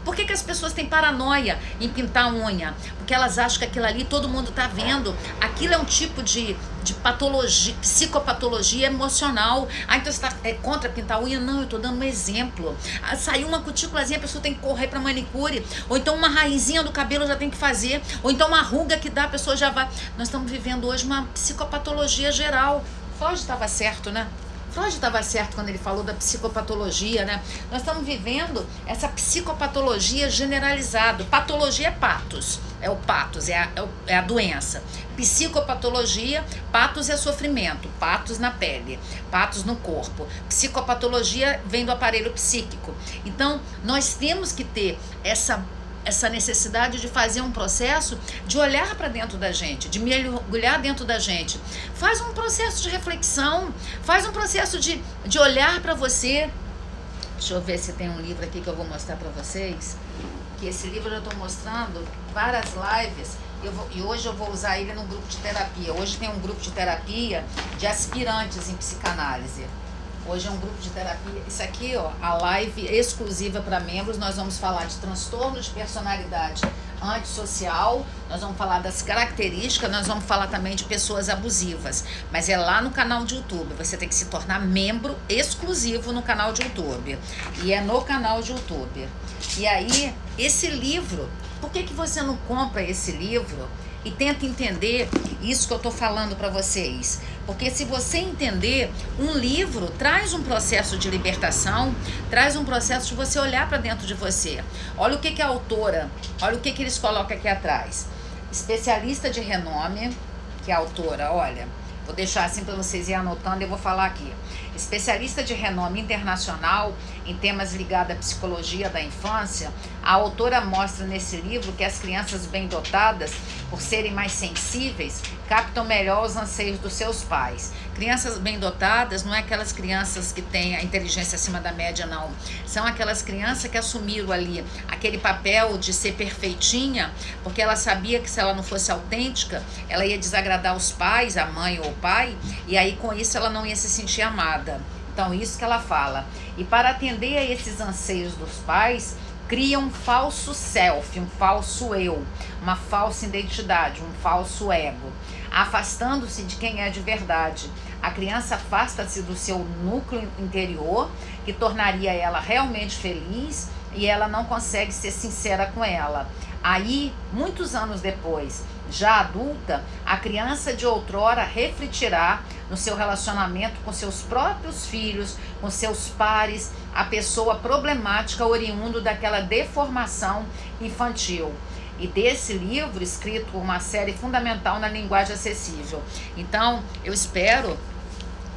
Por que as pessoas têm paranoia em pintar a unha? Porque elas acham que aquilo ali todo mundo está vendo. Aquilo é um tipo de patologia, psicopatologia emocional. Então você está contra pintar a unha? Não, eu estou dando um exemplo. Saiu uma cutículazinha, a pessoa tem que correr para manicure. Ou então uma raizinha do cabelo já tem que fazer. Ou então uma ruga que dá, a pessoa já vai... Nós estamos vivendo hoje uma psicopatologia geral. Freud estava certo, né? Freud estava certo quando ele falou da psicopatologia, né? Nós estamos vivendo essa psicopatologia generalizada. Patologia é patos, é o patos, é a doença. Psicopatologia, patos é sofrimento, patos na pele, patos no corpo. Psicopatologia vem do aparelho psíquico. Então, nós temos que ter essa necessidade de fazer um processo de olhar para dentro da gente, de mergulhar dentro da gente. Faz um processo de reflexão, faz um processo de olhar para você. Deixa eu ver se tem um livro aqui que eu vou mostrar para vocês, que esse livro eu estou mostrando várias lives, e hoje eu vou usar ele no grupo de terapia. Hoje tem um grupo de terapia de aspirantes em psicanálise. Hoje é um grupo de terapia. Isso aqui, ó, a live exclusiva para membros. Nós vamos falar de transtorno de personalidade antissocial, nós vamos falar das características, nós vamos falar também de pessoas abusivas. Mas é lá no canal de YouTube. Você tem que se tornar membro exclusivo no canal de YouTube. E é no canal de YouTube. E aí, esse livro, por que você não compra esse livro e tenta entender isso que eu estou falando para vocês? Porque se você entender, um livro traz um processo de libertação, traz um processo de você olhar para dentro de você. Olha o que a autora, olha o que eles colocam aqui atrás. Especialista de renome, que é a autora, olha, vou deixar assim para vocês irem anotando, eu vou falar aqui. Especialista de renome internacional em temas ligados à psicologia da infância, a autora mostra nesse livro que as crianças bem dotadas, por serem mais sensíveis, captam melhor os anseios dos seus pais. Crianças bem dotadas não é aquelas crianças que têm a inteligência acima da média, não. São aquelas crianças que assumiram ali aquele papel de ser perfeitinha, porque ela sabia que se ela não fosse autêntica, ela ia desagradar os pais, a mãe ou o pai, e aí com isso ela não ia se sentir amada. Então, isso que ela fala. E para atender a esses anseios dos pais, cria um falso self, um falso eu, uma falsa identidade, um falso ego, afastando-se de quem é de verdade. A criança afasta-se do seu núcleo interior, que tornaria ela realmente feliz, e ela não consegue ser sincera com ela. Aí, muitos anos depois, já adulta, a criança de outrora refletirá no seu relacionamento com seus próprios filhos, com seus pares, a pessoa problemática oriundo daquela deformação infantil. E desse livro, escrito por uma série fundamental na linguagem acessível. Então, eu espero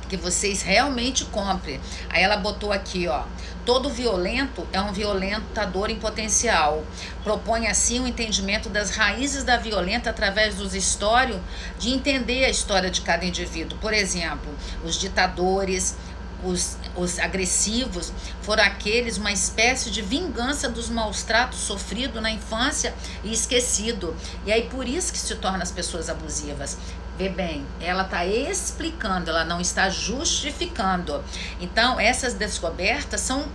que vocês realmente comprem. Aí ela botou aqui, ó: todo violento é um violentador em potencial. Propõe assim o entendimento das raízes da violenta através dos históricos, de entender a história de cada indivíduo. Por exemplo, os ditadores, os agressivos foram aqueles, uma espécie de vingança dos maus tratos sofridos na infância e esquecido. E aí por isso que se tornam as pessoas abusivas. Vê bem, ela está explicando, ela não está justificando. Então, essas descobertas são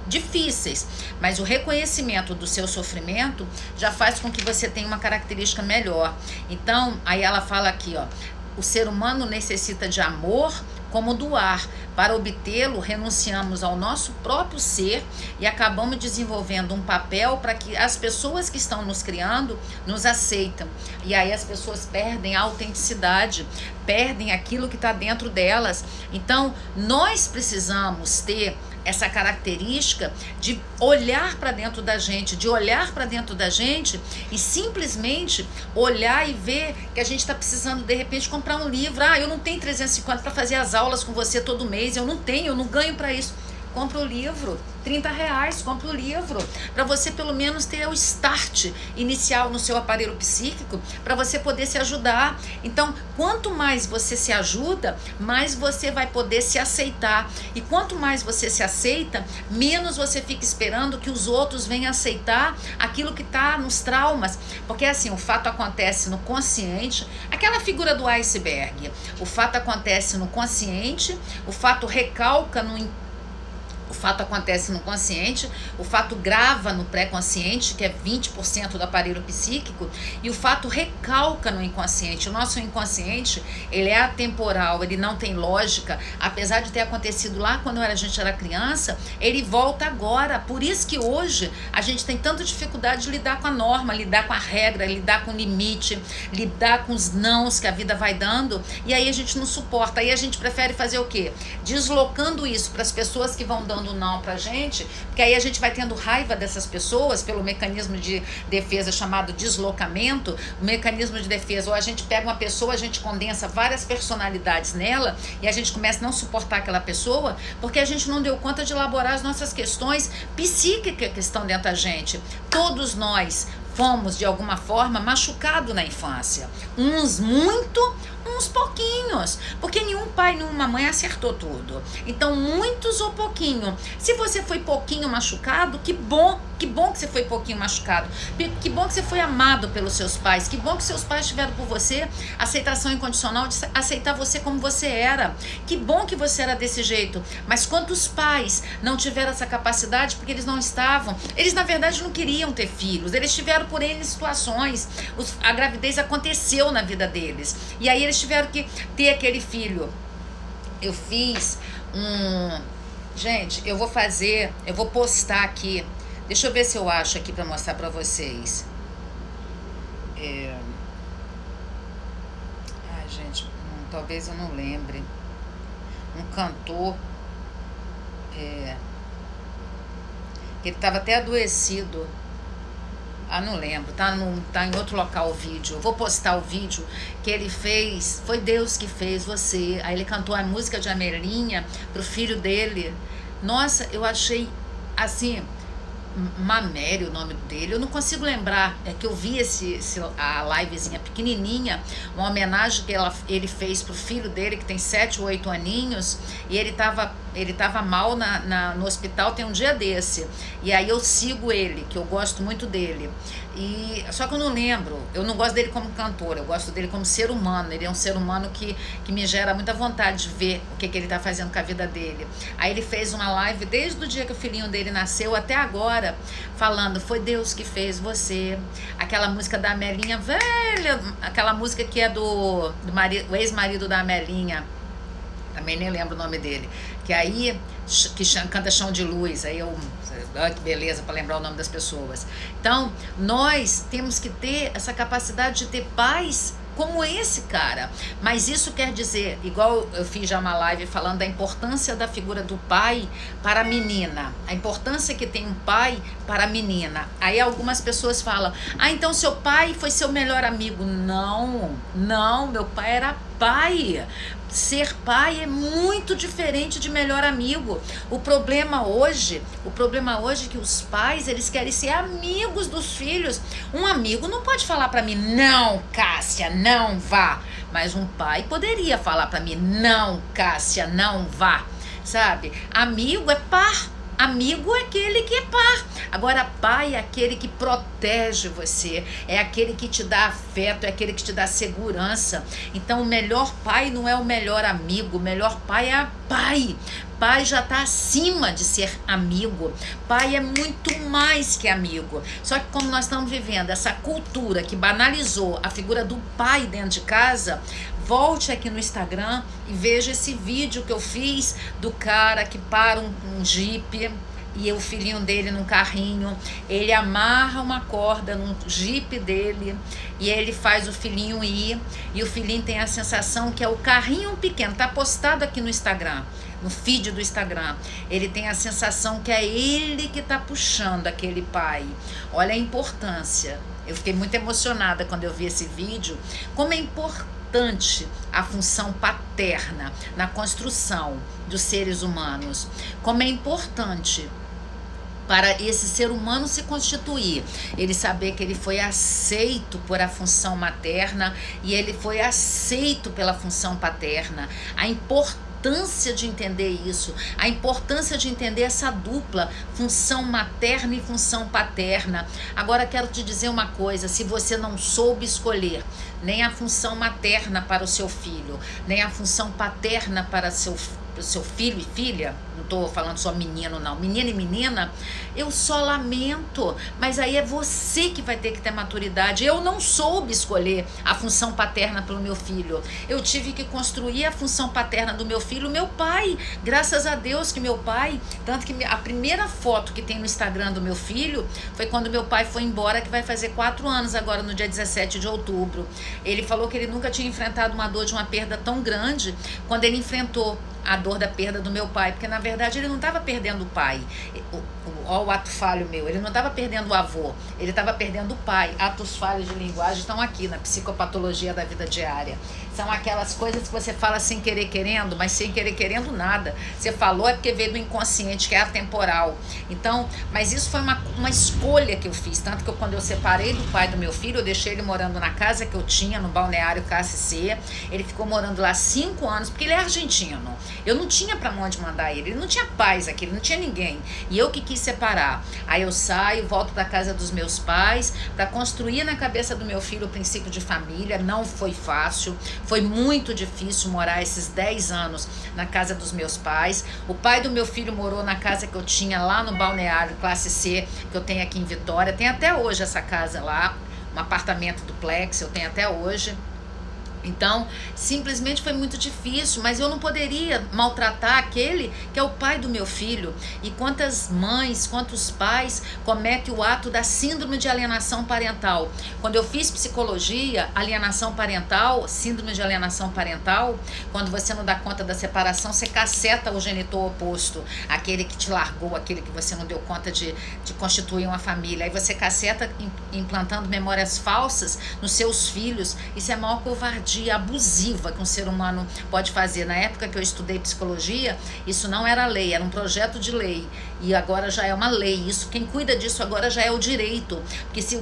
difíceis, mas o reconhecimento do seu sofrimento já faz com que você tenha uma característica melhor. Então, aí ela fala aqui, ó: o ser humano necessita de amor, como doar. Para obtê-lo, renunciamos ao nosso próprio ser e acabamos desenvolvendo um papel para que as pessoas que estão nos criando nos aceitem. E aí as pessoas perdem a autenticidade, perdem aquilo que está dentro delas. Então, nós precisamos ter essa característica de olhar para dentro da gente, e simplesmente olhar e ver que a gente está precisando de repente comprar um livro. Eu não tenho 350 para fazer as aulas com você todo mês, eu não ganho para isso. Compra o livro, R$30, compra o livro, para você pelo menos ter o start inicial no seu aparelho psíquico, para você poder se ajudar. Então, quanto mais você se ajuda, mais você vai poder se aceitar. E quanto mais você se aceita, menos você fica esperando que os outros venham aceitar aquilo que está nos traumas. Porque assim, o fato acontece no consciente, aquela figura do iceberg. O fato acontece no consciente, o fato recalca o fato acontece no consciente, o fato grava no pré-consciente, que é 20% do aparelho psíquico, e o fato recalca no inconsciente. O nosso inconsciente, ele é atemporal, ele não tem lógica, apesar de ter acontecido lá quando a gente era criança, ele volta agora. Por isso que hoje a gente tem tanta dificuldade de lidar com a norma, lidar com a regra, lidar com o limite, lidar com os nãos que a vida vai dando, e aí a gente não suporta. Aí a gente prefere fazer o quê? Deslocando isso para as pessoas que vão dando não pra gente, porque aí a gente vai tendo raiva dessas pessoas pelo mecanismo de defesa chamado deslocamento. O mecanismo de defesa, ou a gente pega uma pessoa, a gente condensa várias personalidades nela e a gente começa a não suportar aquela pessoa porque a gente não deu conta de elaborar as nossas questões psíquicas que estão dentro da gente. Todos nós fomos de alguma forma machucados na infância, uns muito, uns pouquinhos, porque nenhum pai, nenhuma mãe acertou tudo. Então, muitos ou pouquinho. Se você foi pouquinho machucado, que bom que você foi pouquinho machucado. Que bom que você foi amado pelos seus pais. Que bom que seus pais tiveram por você aceitação incondicional de aceitar você como você era. Que bom que você era desse jeito. Mas quantos pais não tiveram essa capacidade porque eles não estavam? Eles, na verdade, não queriam ter filhos. Eles tiveram por N situações. A gravidez aconteceu na vida deles. E aí eles tiveram que ter aquele filho. Eu fiz Gente, eu vou postar aqui. Deixa eu ver se eu acho aqui para mostrar para vocês. Gente, talvez eu não lembre. Um cantor. Ele estava até adoecido. Não lembro, tá em outro local o vídeo. Eu vou postar o vídeo que ele fez. Foi Deus que fez você. Aí ele cantou a música de Amelinha pro filho dele. Nossa, eu achei assim, Mamério o nome dele, eu não consigo lembrar. É que eu vi a livezinha pequenininha, uma homenagem que ele fez pro filho dele, que tem 7 ou 8 aninhos, e ele tava mal no hospital, tem um dia desse, e aí eu sigo ele, que eu gosto muito dele, só que eu não lembro, eu não gosto dele como cantor, eu gosto dele como ser humano. Ele é um ser humano que me gera muita vontade de ver o que ele tá fazendo com a vida dele. Aí ele fez uma live desde o dia que o filhinho dele nasceu até agora, falando, foi Deus que fez você. Aquela música da Amelinha, velha, aquela música que é do ex-marido da Amelinha, também nem lembro o nome dele, que aí que canta Chão de Luz. Aí olha que beleza para lembrar o nome das pessoas. Então, nós temos que ter essa capacidade de ter pais como esse cara. Mas isso quer dizer, igual eu fiz já uma live falando da importância da figura do pai para a menina, a importância que tem um pai para a menina. Aí algumas pessoas falam, então seu pai foi seu melhor amigo. Não, meu pai era pai. Ser pai é muito diferente de melhor amigo. O problema hoje é que os pais, eles querem ser amigos dos filhos. Um amigo não pode falar para mim, não, Cássia, não vá. Mas um pai poderia falar para mim, não, Cássia, não vá. Sabe? Amigo é par. Amigo é aquele que é par. Agora, pai é aquele que protege você, é aquele que te dá afeto, é aquele que te dá segurança. Então, o melhor pai não é o melhor amigo, o melhor pai é pai. Pai já está acima de ser amigo. Pai é muito mais que amigo. Só que como nós estamos vivendo essa cultura que banalizou a figura do pai dentro de casa, volte aqui no Instagram e veja esse vídeo que eu fiz do cara que para um Jeep e o filhinho dele num carrinho, ele amarra uma corda num Jeep dele e ele faz o filhinho ir, e o filhinho tem a sensação que é o carrinho pequeno, tá postado aqui no Instagram, no feed do Instagram, ele tem a sensação que é ele que tá puxando aquele pai. Olha a importância, eu fiquei muito emocionada quando eu vi esse vídeo, como é importante a função paterna na construção dos seres humanos, como é importante para esse ser humano se constituir, ele saber que ele foi aceito por a função materna e ele foi aceito pela função paterna, a importância de entender isso, a importância de entender essa dupla, função materna e função paterna. Agora quero te dizer uma coisa, se você não soube escolher nem a função materna para o seu filho, nem a função paterna para seu filho e filha, não estou falando só menino não, menino e menina, eu só lamento, mas aí é você que vai ter que ter maturidade. Eu não soube escolher a função paterna pelo meu filho, eu tive que construir a função paterna do meu filho, meu pai, graças a Deus que meu pai, tanto que a primeira foto que tem no Instagram do meu filho foi quando meu pai foi embora, que vai fazer 4 anos agora no dia 17 de outubro, ele falou que ele nunca tinha enfrentado uma dor de uma perda tão grande quando ele enfrentou a dor da perda do meu pai, porque na verdade ele não estava perdendo o pai, ó o ato falho meu, ele não estava perdendo o avô, ele estava perdendo o pai. Atos falhos de linguagem estão aqui na psicopatologia da vida diária, são aquelas coisas que você fala sem querer querendo, mas sem querer querendo nada, você falou é porque veio do inconsciente, que é atemporal. Então, mas isso foi uma escolha que eu fiz, tanto que quando eu separei do pai do meu filho, eu deixei ele morando na casa que eu tinha no balneário KCC, ele ficou morando lá 5 anos, porque ele é argentino, eu não tinha pra onde mandar ele não tinha paz aqui, ele não tinha ninguém, e eu que quis separar. Aí eu saio, volto pra casa dos meus pais, pra construir na cabeça do meu filho o princípio de família. Não foi fácil, foi muito difícil morar esses 10 anos na casa dos meus pais. O pai do meu filho morou na casa que eu tinha lá no balneário classe C, que eu tenho aqui em Vitória, tem até hoje essa casa lá, um apartamento duplex, eu tenho até hoje. Então, simplesmente foi muito difícil, mas eu não poderia maltratar aquele que é o pai do meu filho. E quantas mães, quantos pais cometem o ato da síndrome de alienação parental. Quando eu fiz psicologia, alienação parental, síndrome de alienação parental, quando você não dá conta da separação, você caceta o genitor oposto, aquele que te largou, aquele que você não deu conta de constituir uma família. Aí você caceta implantando memórias falsas nos seus filhos. Isso é a maior covardia abusiva que um ser humano pode fazer. Na época que eu estudei psicologia, isso não era lei, era um projeto de lei, e agora já é uma lei. Isso, quem cuida disso agora já é o direito, porque se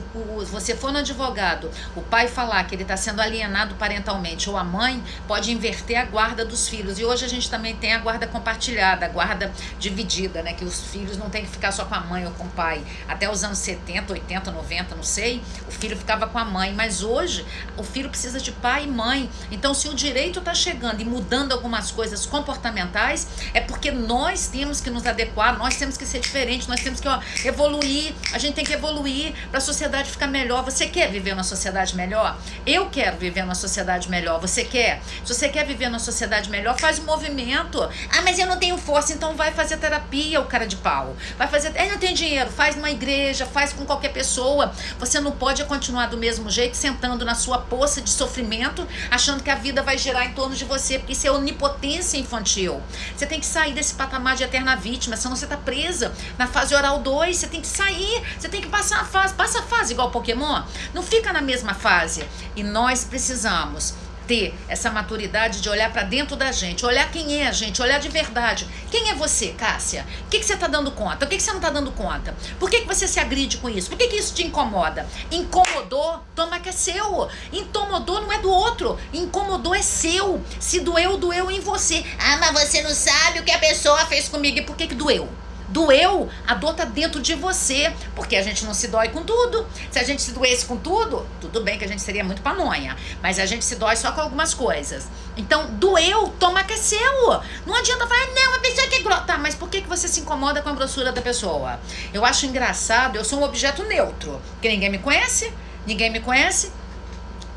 você for no advogado, o pai falar que ele está sendo alienado parentalmente, ou a mãe, pode inverter a guarda dos filhos. E hoje a gente também tem a guarda compartilhada, a guarda dividida, né, que os filhos não tem que ficar só com a mãe ou com o pai. Até os anos 70, 80, 90, não sei, o filho ficava com a mãe, mas hoje o filho precisa de pai e mãe. Então, se o direito está chegando e mudando algumas coisas comportamentais, é porque nós temos que nos adequar, nós temos que ser diferentes, nós temos que evoluir, a gente tem que evoluir para a sociedade ficar melhor. Você quer viver numa sociedade melhor? Eu quero viver numa sociedade melhor. Você quer? Se você quer viver numa sociedade melhor, faz um movimento. Ah, mas eu não tenho força, então vai fazer terapia, o cara de pau. Vai fazer, não tem dinheiro, faz numa igreja, faz com qualquer pessoa. Você não pode continuar do mesmo jeito, sentando na sua poça de sofrimento, achando que a vida vai girar em torno de você, porque isso é onipotência infantil. Você tem que sair desse patamar de eterna vítima, senão você tá presa na fase oral 2, você tem que sair, você tem que passar a fase, passa a fase igual Pokémon, não fica na mesma fase. E nós precisamos ter essa maturidade de olhar para dentro da gente, olhar quem é a gente, olhar de verdade. Quem é você, Cássia? O que você tá dando conta? O que você não tá dando conta? Por que você se agride com isso? Por que isso te incomoda? Incomodou? Toma que é seu. Incomodou não é do outro. Incomodou é seu. Se doeu, doeu em você. Ah, mas você não sabe o que a pessoa fez comigo. E por que doeu? Do eu, a dor tá dentro de você, porque a gente não se dói com tudo. Se a gente se doesse com tudo, tudo bem que a gente seria muito pamonha, mas a gente se dói só com algumas coisas. Então, doeu, toma que é seu. Não adianta falar, não, a pessoa quer grossa. Tá, mas por que você se incomoda com a grossura da pessoa? Eu acho engraçado, eu sou um objeto neutro, porque ninguém me conhece,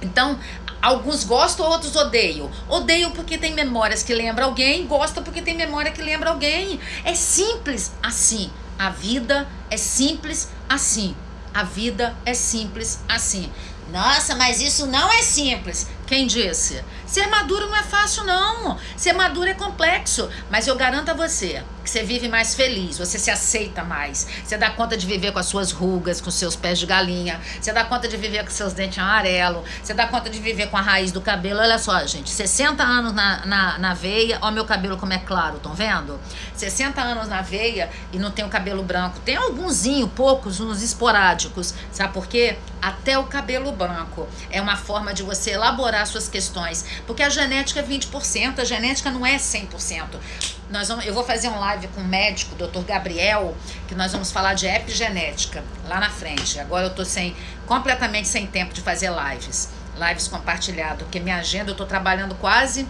então, alguns gostam, outros odeiam. Odeio porque tem memórias que lembram alguém, gosta porque tem memória que lembra alguém. É simples assim. A vida é simples assim. A vida é simples assim. Nossa, mas isso não é simples. Quem disse? Ser maduro não é fácil, não. Ser maduro é complexo. Mas eu garanto a você que você vive mais feliz, você se aceita mais. Você dá conta de viver com as suas rugas, com seus pés de galinha. Você dá conta de viver com seus dentes amarelos. Você dá conta de viver com a raiz do cabelo. Olha só, gente, 60 anos na veia. Ó meu cabelo como é claro, estão vendo? 60 anos na veia e não tem o cabelo branco. Tem algumzinho, poucos, uns esporádicos. Sabe por quê? Até o cabelo branco é uma forma de você elaborar suas questões. Porque a genética é 20%, a genética não é 100%. Eu vou fazer um live com o médico, o Dr. Gabriel, que nós vamos falar de epigenética lá na frente. Agora eu tô completamente sem tempo de fazer lives compartilhadas, porque minha agenda eu tô trabalhando quase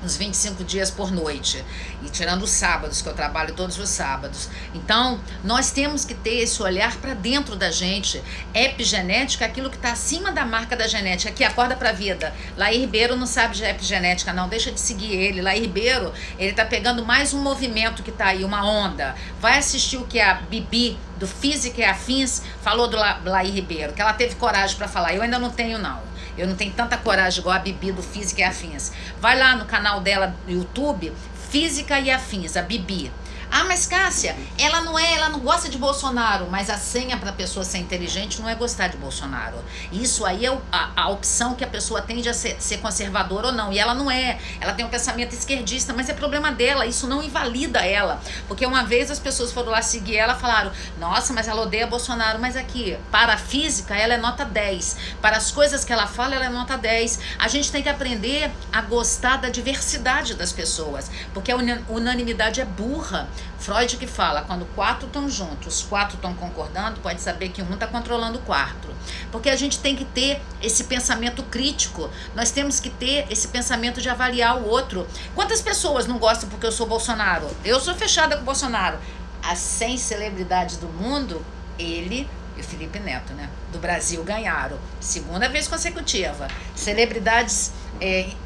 uns 25 dias por noite, e tirando os sábados, que eu trabalho todos os sábados. Então, nós temos que ter esse olhar para dentro da gente. Epigenética é aquilo que está acima da marca da genética, que acorda para a vida. Laí Ribeiro não sabe de epigenética, não, deixa de seguir ele. Laí Ribeiro, ele tá pegando mais um movimento que tá aí, uma onda. Vai assistir o que a Bibi, do Física e Afins, falou do Laí Ribeiro, que ela teve coragem para falar. Eu ainda não tenho, não. Eu não tenho tanta coragem igual a Bibi do Física e Afins. Vai lá no canal dela no YouTube, Física e Afins, a Bibi. Ah, mas Cássia, ela não gosta de Bolsonaro, mas a senha para a pessoa ser inteligente não é gostar de Bolsonaro. Isso aí é a opção que a pessoa tende a ser conservadora ou não. E ela não é. Ela tem um pensamento esquerdista, mas é problema dela. Isso não invalida ela. Porque uma vez as pessoas foram lá seguir ela e falaram, nossa, mas ela odeia Bolsonaro. Mas aqui, para a física, ela é nota 10. Para as coisas que ela fala, ela é nota 10. A gente tem que aprender a gostar da diversidade das pessoas. Porque a unanimidade é burra. Freud que fala, quando 4 estão juntos, os 4 estão concordando, pode saber que um está controlando o quarto. Porque a gente tem que ter esse pensamento crítico, nós temos que ter esse pensamento de avaliar o outro. Quantas pessoas não gostam porque eu sou Bolsonaro? Eu sou fechada com o Bolsonaro. As 100 celebridades do mundo, ele e o Felipe Neto, né, do Brasil, ganharam. Segunda vez consecutiva. Celebridades,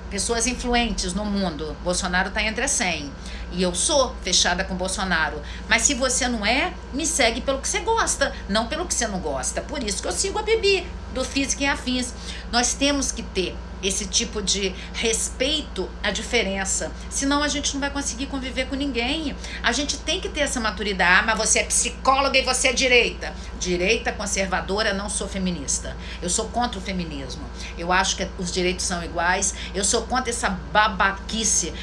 pessoas influentes no mundo. Bolsonaro está entre as 100. E eu sou fechada com Bolsonaro. Mas se você não é, me segue pelo que você gosta, não pelo que você não gosta. Por isso que eu sigo a Bibi, do Física e Afins. Nós temos que ter esse tipo de respeito à diferença. Senão a gente não vai conseguir conviver com ninguém. A gente tem que ter essa maturidade. Ah, mas você é psicóloga e você é direita. Direita conservadora, não sou feminista. Eu sou contra o feminismo. Eu acho que os direitos são iguais. Eu sou contra essa babaquice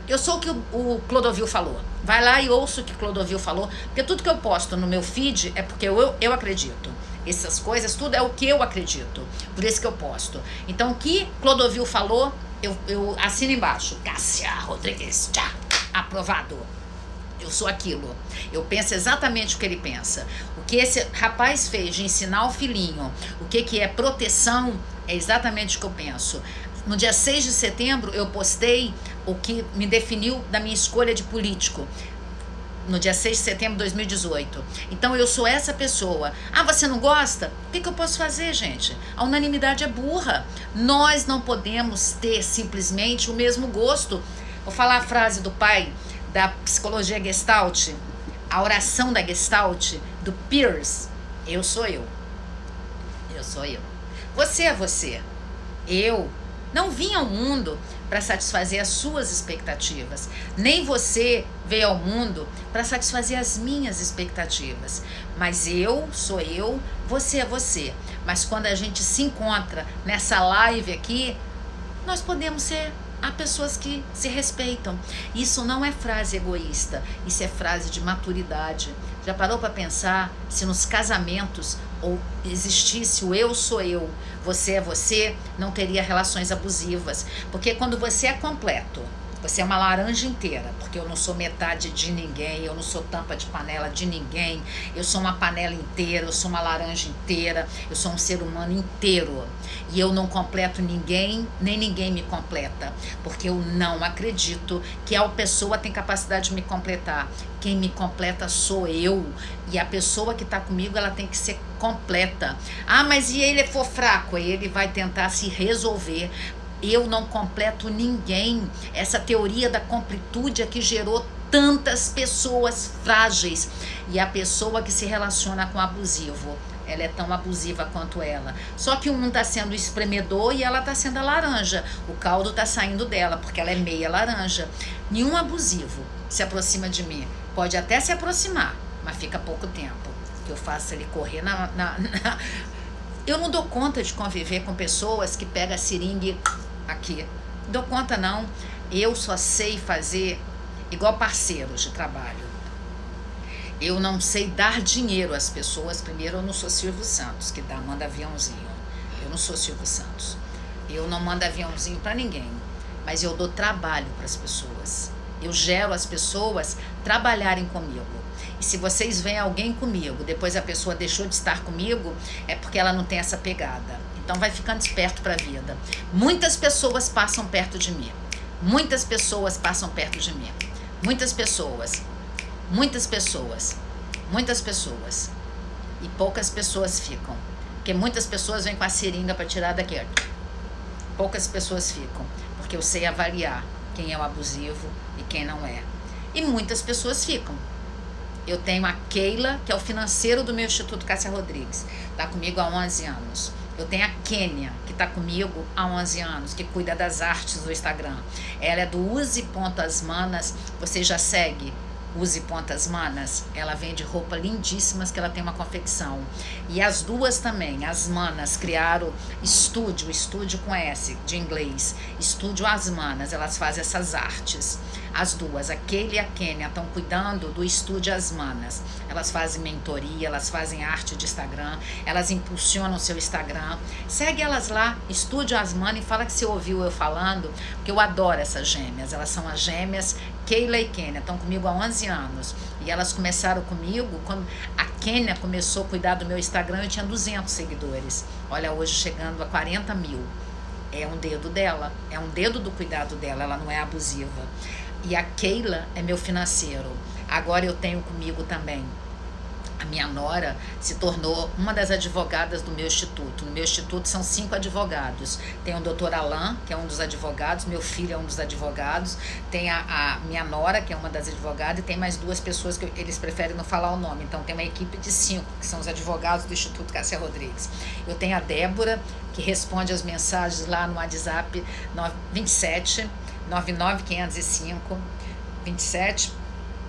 eu sou o que o Clodovil falou. Vai lá e ouça o que Clodovil falou. Porque tudo que eu posto no meu feed é porque eu acredito. Essas coisas, tudo é o que eu acredito. Por isso que eu posto. Então, o que Clodovil falou, eu assino embaixo. Cássia Rodrigues, tchá, aprovado. Eu sou aquilo. Eu penso exatamente o que ele pensa. O que esse rapaz fez de ensinar o filhinho o que é proteção, é exatamente o que eu penso. No dia 6 de setembro, eu postei o que me definiu da minha escolha de político. No dia 6 de setembro de 2018. Então eu sou essa pessoa. Ah, você não gosta? O que eu posso fazer, gente? A unanimidade é burra. Nós não podemos ter simplesmente o mesmo gosto. Vou falar a frase do pai da psicologia Gestalt, a oração da Gestalt, do Peirce. Eu sou eu. Eu sou eu. Você é você. Eu não vim ao mundo para satisfazer as suas expectativas. Nem você veio ao mundo para satisfazer as minhas expectativas. Mas eu sou eu, você é você. Mas quando a gente se encontra nessa live aqui, nós podemos ser pessoas que se respeitam. Isso não é frase egoísta, isso é frase de maturidade. Já parou para pensar se nos casamentos ou existisse o eu sou eu, você é você, não teria relações abusivas? Porque quando você é completo, Você é uma laranja inteira, porque eu não sou metade de ninguém, eu não sou tampa de panela de ninguém, eu sou uma panela inteira, eu sou uma laranja inteira, eu sou um ser humano inteiro. E eu não completo ninguém, nem ninguém me completa, porque eu não acredito que a pessoa tem capacidade de me completar. Quem me completa sou eu, e a pessoa que está comigo, ela tem que ser completa. Ah, mas e ele for fraco? Aí ele vai tentar se resolver. Eu não completo ninguém. Essa teoria da completude é que gerou tantas pessoas frágeis. E a pessoa que se relaciona com abusivo, ela é tão abusiva quanto ela. Só que um está sendo espremedor e ela está sendo a laranja. O caldo está saindo dela, porque ela é meia laranja. Nenhum abusivo se aproxima de mim. Pode até se aproximar, mas fica pouco tempo. Que eu faço ele correr Eu não dou conta de conviver com pessoas que pegam a seringue aqui. Não dou conta, não. Eu só sei fazer igual parceiros de trabalho. Eu não sei dar dinheiro às pessoas. Primeiro, eu não sou Silvio Santos, que manda aviãozinho. Eu não sou Silvio Santos. Eu não mando aviãozinho para ninguém. Mas eu dou trabalho para as pessoas. Eu gero as pessoas trabalharem comigo. E se vocês veem alguém comigo, depois a pessoa deixou de estar comigo, é porque ela não tem essa pegada. Então vai ficando esperto para a vida. Muitas pessoas passam perto de mim. Muitas pessoas passam perto de mim. Muitas pessoas. Muitas pessoas. Muitas pessoas. E poucas pessoas ficam. Porque muitas pessoas vêm com a seringa para tirar daqui. Poucas pessoas ficam. Porque eu sei avaliar quem é o abusivo e quem não é. E muitas pessoas ficam. Eu tenho a Keila, que é o financeiro do meu Instituto Cássia Rodrigues. Está comigo há 11 anos. Eu tenho a Kênia, que está comigo há 11 anos, que cuida das artes do Instagram. Ela é do Use.asmanas. Você já segue Use.asmanas? Ela vende roupa lindíssimas, que ela tem uma confecção. E as duas também, as manas, criaram estúdio com S, de inglês. Estúdio Asmanas, elas fazem essas artes. As duas, a Keila e a Kênia, estão cuidando do Estúdio Asmanas. Elas fazem mentoria, elas fazem arte de Instagram, elas impulsionam o seu Instagram. Segue elas lá, Estúdio Asmanas, e fala que você ouviu eu falando, porque eu adoro essas gêmeas. Elas são as gêmeas Keila e Kênia, estão comigo há 11 anos. E elas começaram comigo, quando a Kênia começou a cuidar do meu Instagram, eu tinha 200 seguidores. Olha, hoje chegando a 40 mil. É um dedo dela, é um dedo do cuidado dela, ela não é abusiva. E a Keila é meu financeiro. Agora eu tenho comigo também. A minha nora se tornou uma das advogadas do meu instituto. No meu instituto são 5 advogados. Tem o doutor Alain, que é um dos advogados. Meu filho é um dos advogados. Tem a minha nora, que é uma das advogadas. E tem mais 2 pessoas que eles preferem não falar o nome. Então tem uma equipe de 5, que são os advogados do Instituto Cássia Rodrigues. Eu tenho a Débora, que responde as mensagens lá no WhatsApp 27 99505 27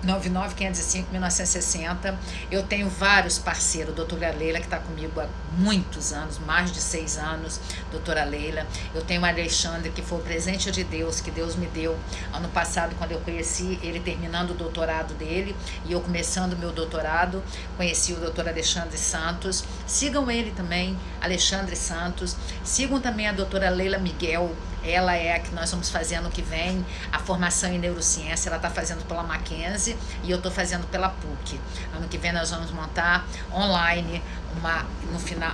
99505 1960. Eu tenho vários parceiros, doutora Leila, que está comigo há muitos anos, mais de 6 anos, doutora Leila. Eu tenho o Alexandre, que foi o presente de Deus, que Deus me deu ano passado, quando eu conheci ele terminando o doutorado dele e eu começando o meu doutorado. Conheci o doutor Alexandre Santos. Sigam ele também, Alexandre Santos. Sigam também a doutora Leila Miguel. Ela é a que nós vamos fazer ano que vem a formação em neurociência. Ela está fazendo pela Mackenzie e eu estou fazendo pela PUC. Ano que vem nós vamos montar online,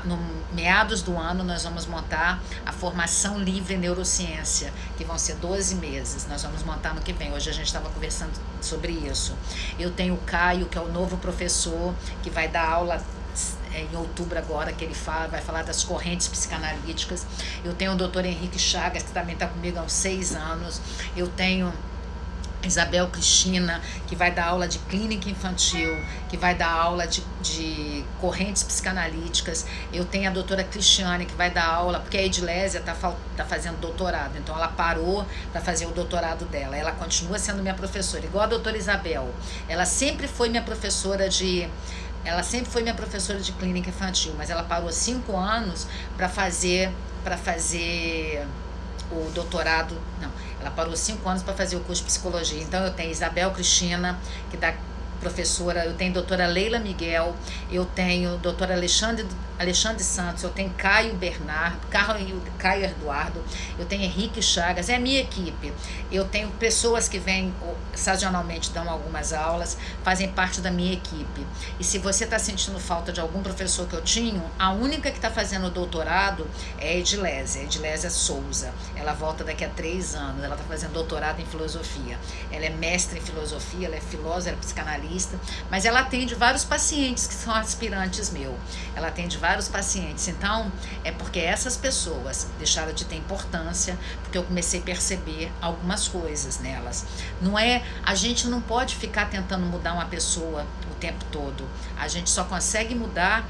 no meados do ano nós vamos montar a formação livre em neurociência, que vão ser 12 meses. Nós vamos montar ano que vem. Hoje a gente estava conversando sobre isso. Eu tenho o Caio, que é o novo professor, que vai dar aula em outubro agora, que ele vai falar das correntes psicanalíticas. Eu tenho o doutor Henrique Chagas, que também está comigo há uns 6 anos. Eu tenho Isabel Cristina, que vai dar aula de clínica infantil, que vai dar aula de correntes psicanalíticas. Eu tenho a doutora Cristiane, que vai dar aula, porque a Edilésia tá fazendo doutorado, então ela parou para fazer o doutorado dela. Ela continua sendo minha professora, igual a doutora Isabel. Ela sempre foi minha professora de clínica infantil, mas ela parou 5 anos para fazer o doutorado. Não, ela parou 5 anos para fazer o curso de psicologia. Então eu tenho Isabel Cristina, que dá professora, eu tenho doutora Leila Miguel, eu tenho doutora Alexandre Santos, eu tenho Caio Bernardo, Caio Eduardo, eu tenho Henrique Chagas, é a minha equipe. Eu tenho pessoas que vêm sazonalmente, dão algumas aulas, fazem parte da minha equipe. E se você está sentindo falta de algum professor que eu tinha, a única que está fazendo o doutorado é a Edilésia Souza. Ela volta daqui a 3 anos, ela está fazendo doutorado em filosofia. Ela é mestre em filosofia, ela é filósofa, ela é psicanalista, mas ela atende vários pacientes que são aspirantes meu. Ela atende vários pacientes. Então, é porque essas pessoas deixaram de ter importância, porque eu comecei a perceber algumas coisas nelas. Não é, a gente não pode ficar tentando mudar uma pessoa o tempo todo. A gente só consegue mudar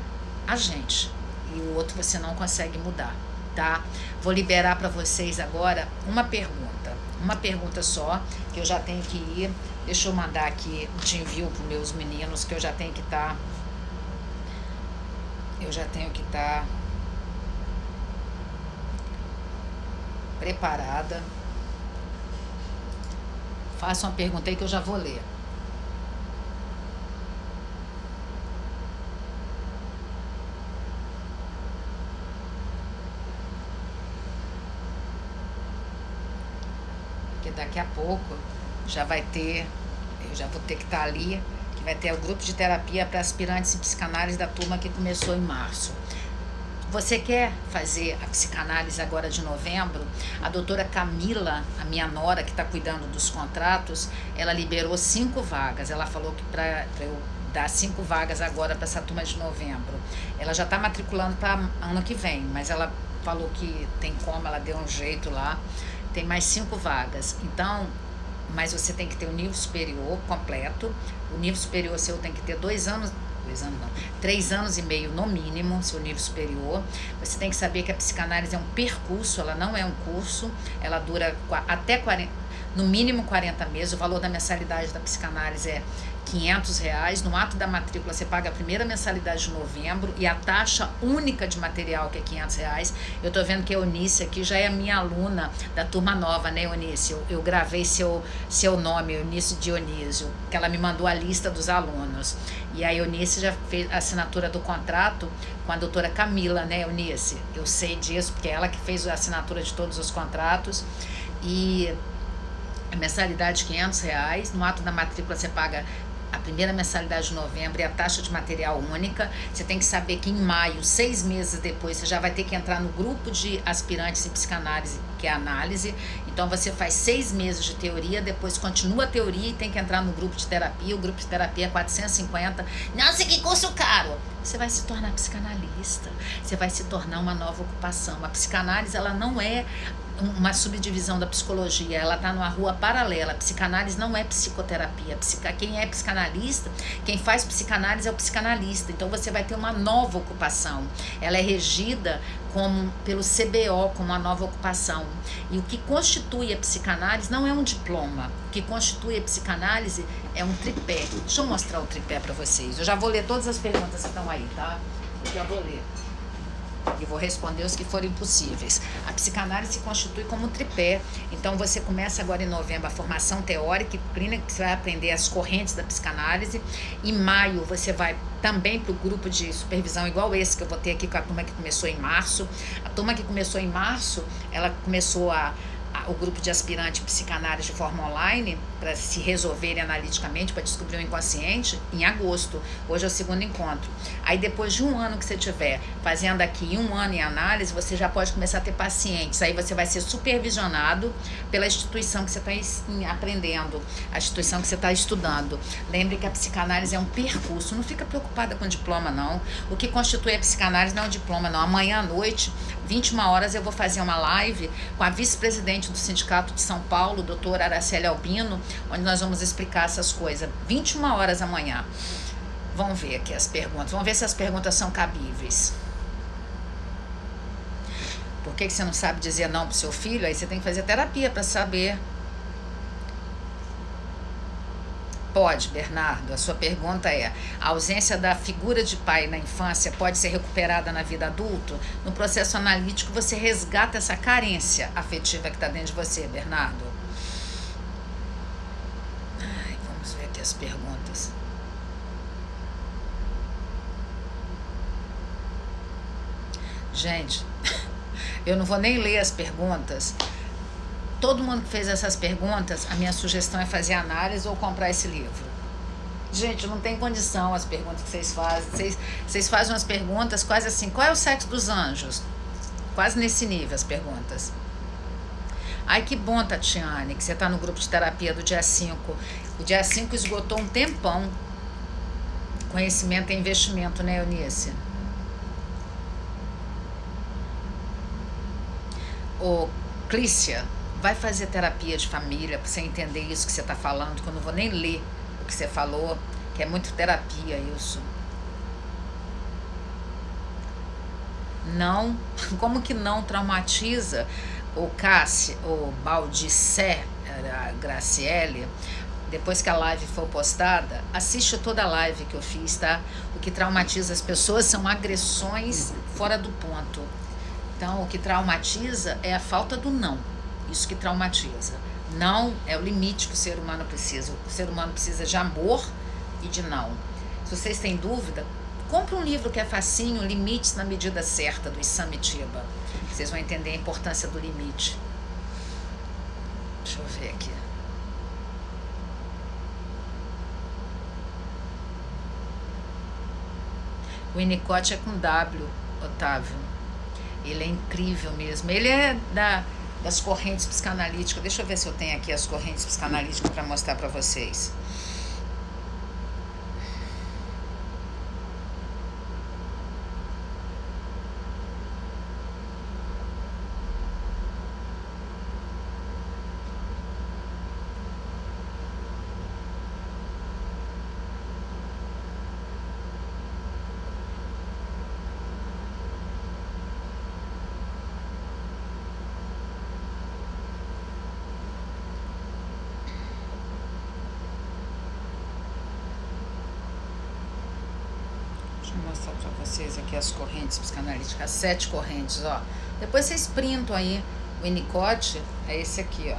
a gente. E o outro você não consegue mudar, tá? Vou liberar para vocês agora uma pergunta só, que eu já tenho que ir. Deixa eu mandar aqui, te envio para os meus meninos, que eu já tenho que estar preparada. Faça uma pergunta aí que eu já vou ler. Porque daqui a pouco já vai ter, eu já vou ter que estar ali, que vai ter o grupo de terapia para aspirantes em psicanálise da turma que começou em março. Você quer fazer a psicanálise agora de novembro? A doutora Camila, a minha nora que está cuidando dos contratos, ela liberou 5 vagas. Ela falou que para eu dar 5 vagas agora para essa turma de novembro. Ela já está matriculando para ano que vem, mas ela falou que tem como, ela deu um jeito lá. Tem mais 5 vagas. Então, mas você tem que ter o nível superior completo. O nível superior seu tem que ter 2 anos. 3 anos e meio no mínimo, seu nível superior. Você tem que saber que a psicanálise é um percurso, ela não é um curso, ela dura até 40, no mínimo 40 meses. O valor da mensalidade da psicanálise é R$500. No ato da matrícula você paga a primeira mensalidade de novembro e a taxa única de material, que é R$500. Eu tô vendo que a Eunice aqui já é minha aluna da turma nova, né, Eunice? Eu gravei seu nome, Eunice Dionísio, que ela me mandou a lista dos alunos. E a Eunice já fez a assinatura do contrato com a doutora Camila, né, Eunice? Eu sei disso, porque é ela que fez a assinatura de todos os contratos. E a mensalidade de R$500. No ato da matrícula você paga a primeira mensalidade de novembro e a taxa de material única. Você tem que saber que em maio, 6 meses depois, você já vai ter que entrar no grupo de aspirantes em psicanálise, que é a análise. Então você faz 6 meses de teoria, depois continua a teoria e tem que entrar no grupo de terapia. O grupo de terapia é 450. Nossa, que curso caro! Você vai se tornar psicanalista, você vai se tornar uma nova ocupação. A psicanálise, ela não é uma subdivisão da psicologia, ela está numa rua paralela. A psicanálise não é psicoterapia. Quem é psicanalista, quem faz psicanálise é o psicanalista. Então você vai ter uma nova ocupação. Ela é regida pelo CBO, como uma nova ocupação. E o que constitui a psicanálise não é um diploma. O que constitui a psicanálise é um tripé. Deixa eu mostrar o tripé para vocês. Eu já vou ler todas as perguntas que estão aí, tá? Eu já vou ler. E vou responder os que forem possíveis. A psicanálise se constitui como um tripé. Então você começa agora em novembro a formação teórica e clínica, que você vai aprender as correntes da psicanálise. Em maio você vai também para o grupo de supervisão igual esse que eu vou ter aqui com a turma que começou em março. A turma que começou em março, ela começou o grupo de aspirante psicanálise de forma online, para se resolverem analiticamente, para descobrir o inconsciente, em agosto. Hoje é o 2º encontro. Aí depois de 1 ano que você tiver fazendo aqui, 1 ano em análise, você já pode começar a ter pacientes. Aí você vai ser supervisionado pela instituição que você está aprendendo, a instituição que você está estudando. Lembre que a psicanálise é um percurso. Não fica preocupada com diploma, não. O que constitui a psicanálise não é um diploma, não. Amanhã à noite, 21 horas, eu vou fazer uma live com a vice-presidente do Sindicato de São Paulo, doutora Araceli Albino, onde nós vamos explicar essas coisas. 21 horas amanhã. Vamos ver aqui as perguntas. Vamos ver se as perguntas são cabíveis. Por que você não sabe dizer não pro seu filho? Aí você tem que fazer terapia para saber. Pode, Bernardo. A sua pergunta é: a ausência da figura de pai na infância pode ser recuperada na vida adulta? No processo analítico, você resgata essa carência afetiva que está dentro de você, Bernardo. Vamos ver aqui as perguntas. Gente, eu não vou nem ler as perguntas. Todo mundo que fez essas perguntas, a minha sugestão é fazer análise ou comprar esse livro. Gente, não tem condição as perguntas que vocês fazem. Vocês fazem umas perguntas quase assim, qual é o sexo dos anjos? Quase nesse nível as perguntas. Ai, que bom, Tatiane, que você está no grupo de terapia do dia 5. O dia 5 esgotou um tempão. Conhecimento é investimento, né, Eunice? Ô, Clícia, vai fazer terapia de família para você entender isso que você está falando, que eu não vou nem ler o que você falou, que é muito terapia isso. Não, como que não traumatiza o Cassi, o Baldissé, a Graciele, depois que a live for postada, assiste toda a live que eu fiz, tá? O que traumatiza as pessoas são agressões fora do ponto. Então, o que traumatiza é a falta do não. Isso que traumatiza. Não é o limite que o ser humano precisa. O ser humano precisa de amor e de não. Se vocês têm dúvida, compre um livro que é facinho, Limites na Medida Certa, do Issam Mitiba. Vocês vão entender a importância do limite. Deixa eu ver aqui. O Winnicott é com W, Otávio. Ele é incrível mesmo. Ele é das correntes psicanalíticas. Deixa eu ver se eu tenho aqui as correntes psicanalíticas para mostrar para vocês. Vou mostrar para vocês aqui as correntes psicanalíticas, as 7 correntes, ó. Depois vocês printam aí. O Winnicott é esse aqui, ó.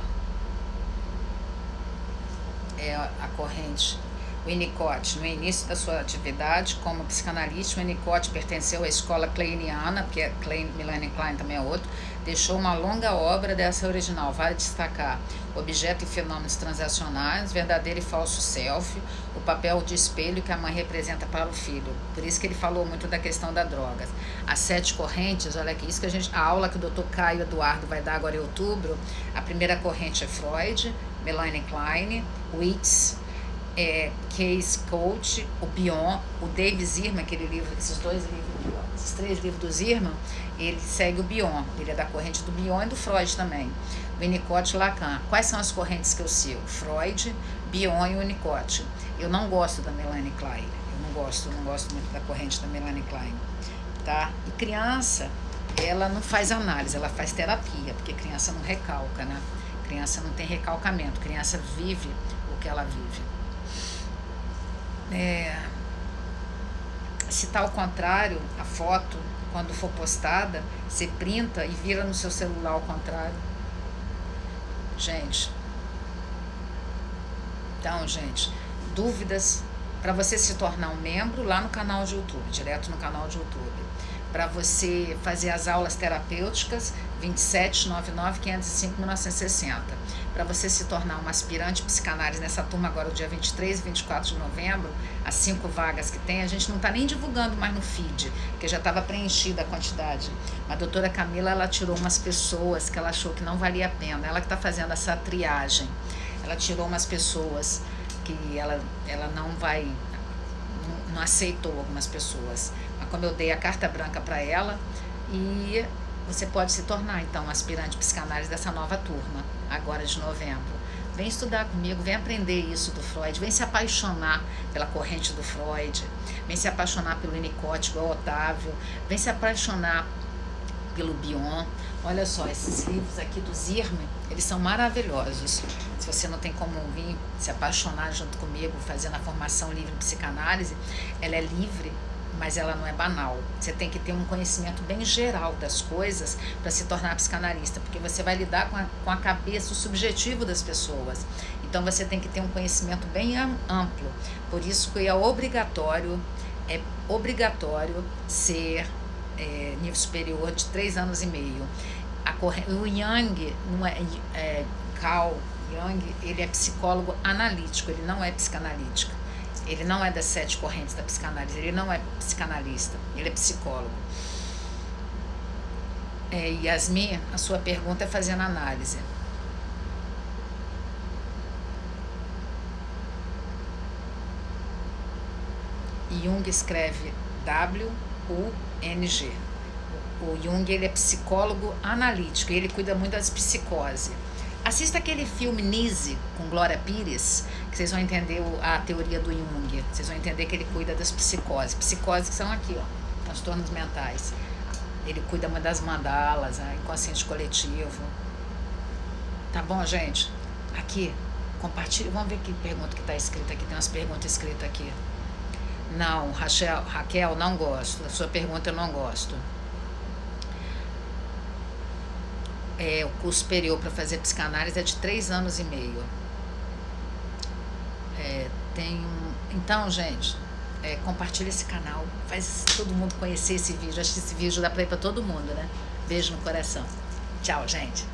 É a corrente Winnicott. No início da sua atividade como psicanalista, Winnicott pertenceu à escola kleiniana, porque Melanie Klein também é outro, deixou uma longa obra dessa original. Vale destacar Objeto e Fenômenos Transacionais, Verdadeiro e Falso Self, o papel de espelho que a mãe representa para o filho. Por isso que ele falou muito da questão das drogas. As 7 correntes, olha aqui, isso que a aula que o Dr. Caio Eduardo vai dar agora em outubro. A primeira corrente é Freud, Melanie Klein, Witz, Case Coach, o Bion, o David Zirman, aquele livro, esses 2 livros, esses 3 livros do Zirman, ele segue o Bion, ele é da corrente do Bion e do Freud também. Winnicott e Lacan. Quais são as correntes que eu sigo? Freud, Bion e Winnicott. Eu não gosto da Melanie Klein, eu não gosto muito da corrente da Melanie Klein, tá? E criança, ela não faz análise, ela faz terapia, porque criança não recalca, né? Criança não tem recalcamento, criança vive o que ela vive. Se tá ao contrário, a foto, quando for postada, você printa e vira no seu celular ao contrário. Gente, então, gente, dúvidas para você se tornar um membro lá no canal de YouTube, direto no canal de YouTube. Para você fazer as aulas terapêuticas, 2799-505-1960. Para você se tornar uma aspirante psicanálise nessa turma agora, o dia 23 e 24 de novembro, as 5 vagas que tem, a gente não está nem divulgando mais no feed, porque já estava preenchida a quantidade. A doutora Camila, ela tirou umas pessoas que ela achou que não valia a pena, ela que está fazendo essa triagem. Ela tirou umas pessoas que ela não aceitou algumas pessoas. Mas como eu dei a carta branca para ela, e você pode se tornar, então, aspirante psicanálise dessa nova turma, agora de novembro. Vem estudar comigo, vem aprender isso do Freud, vem se apaixonar pela corrente do Freud, vem se apaixonar pelo Winnicott, igual o Otávio, vem se apaixonar pelo Bion. Olha só, esses livros aqui do Zirman, eles são maravilhosos. Se você não tem como vir se apaixonar junto comigo, fazendo a formação livre em psicanálise, ela é livre, mas ela não é banal. Você tem que ter um conhecimento bem geral das coisas para se tornar psicanalista, porque você vai lidar com a cabeça, o subjetivo das pessoas. Então você tem que ter um conhecimento bem amplo. Por isso que é obrigatório ser nível superior de 3 anos e meio. O Jung, não Carl Jung, ele é psicólogo analítico, ele não é psicanalítico. Ele não é das 7 correntes da psicanálise, ele não é psicanalista, ele é psicólogo. Yasmin, a sua pergunta é fazendo análise. Jung escreve W-U-N-G. O Jung, ele é psicólogo analítico e ele cuida muito das psicoses. Assista aquele filme Nise, com Glória Pires, que vocês vão entender a teoria do Jung. Vocês vão entender que ele cuida das psicoses. Psicoses que são aqui, ó, transtornos mentais. Ele cuida muito das mandalas, inconsciente coletivo. Tá bom, gente? Aqui, compartilha. Vamos ver que pergunta que está escrita aqui. Tem umas perguntas escritas aqui. Não, Raquel, não gosto. A sua pergunta eu não gosto. O curso superior para fazer psicanálise é de 3 anos e meio. Então, gente, compartilha esse canal. Faz todo mundo conhecer esse vídeo. Acho que esse vídeo dá para ir para todo mundo, né? Beijo no coração. Tchau, gente.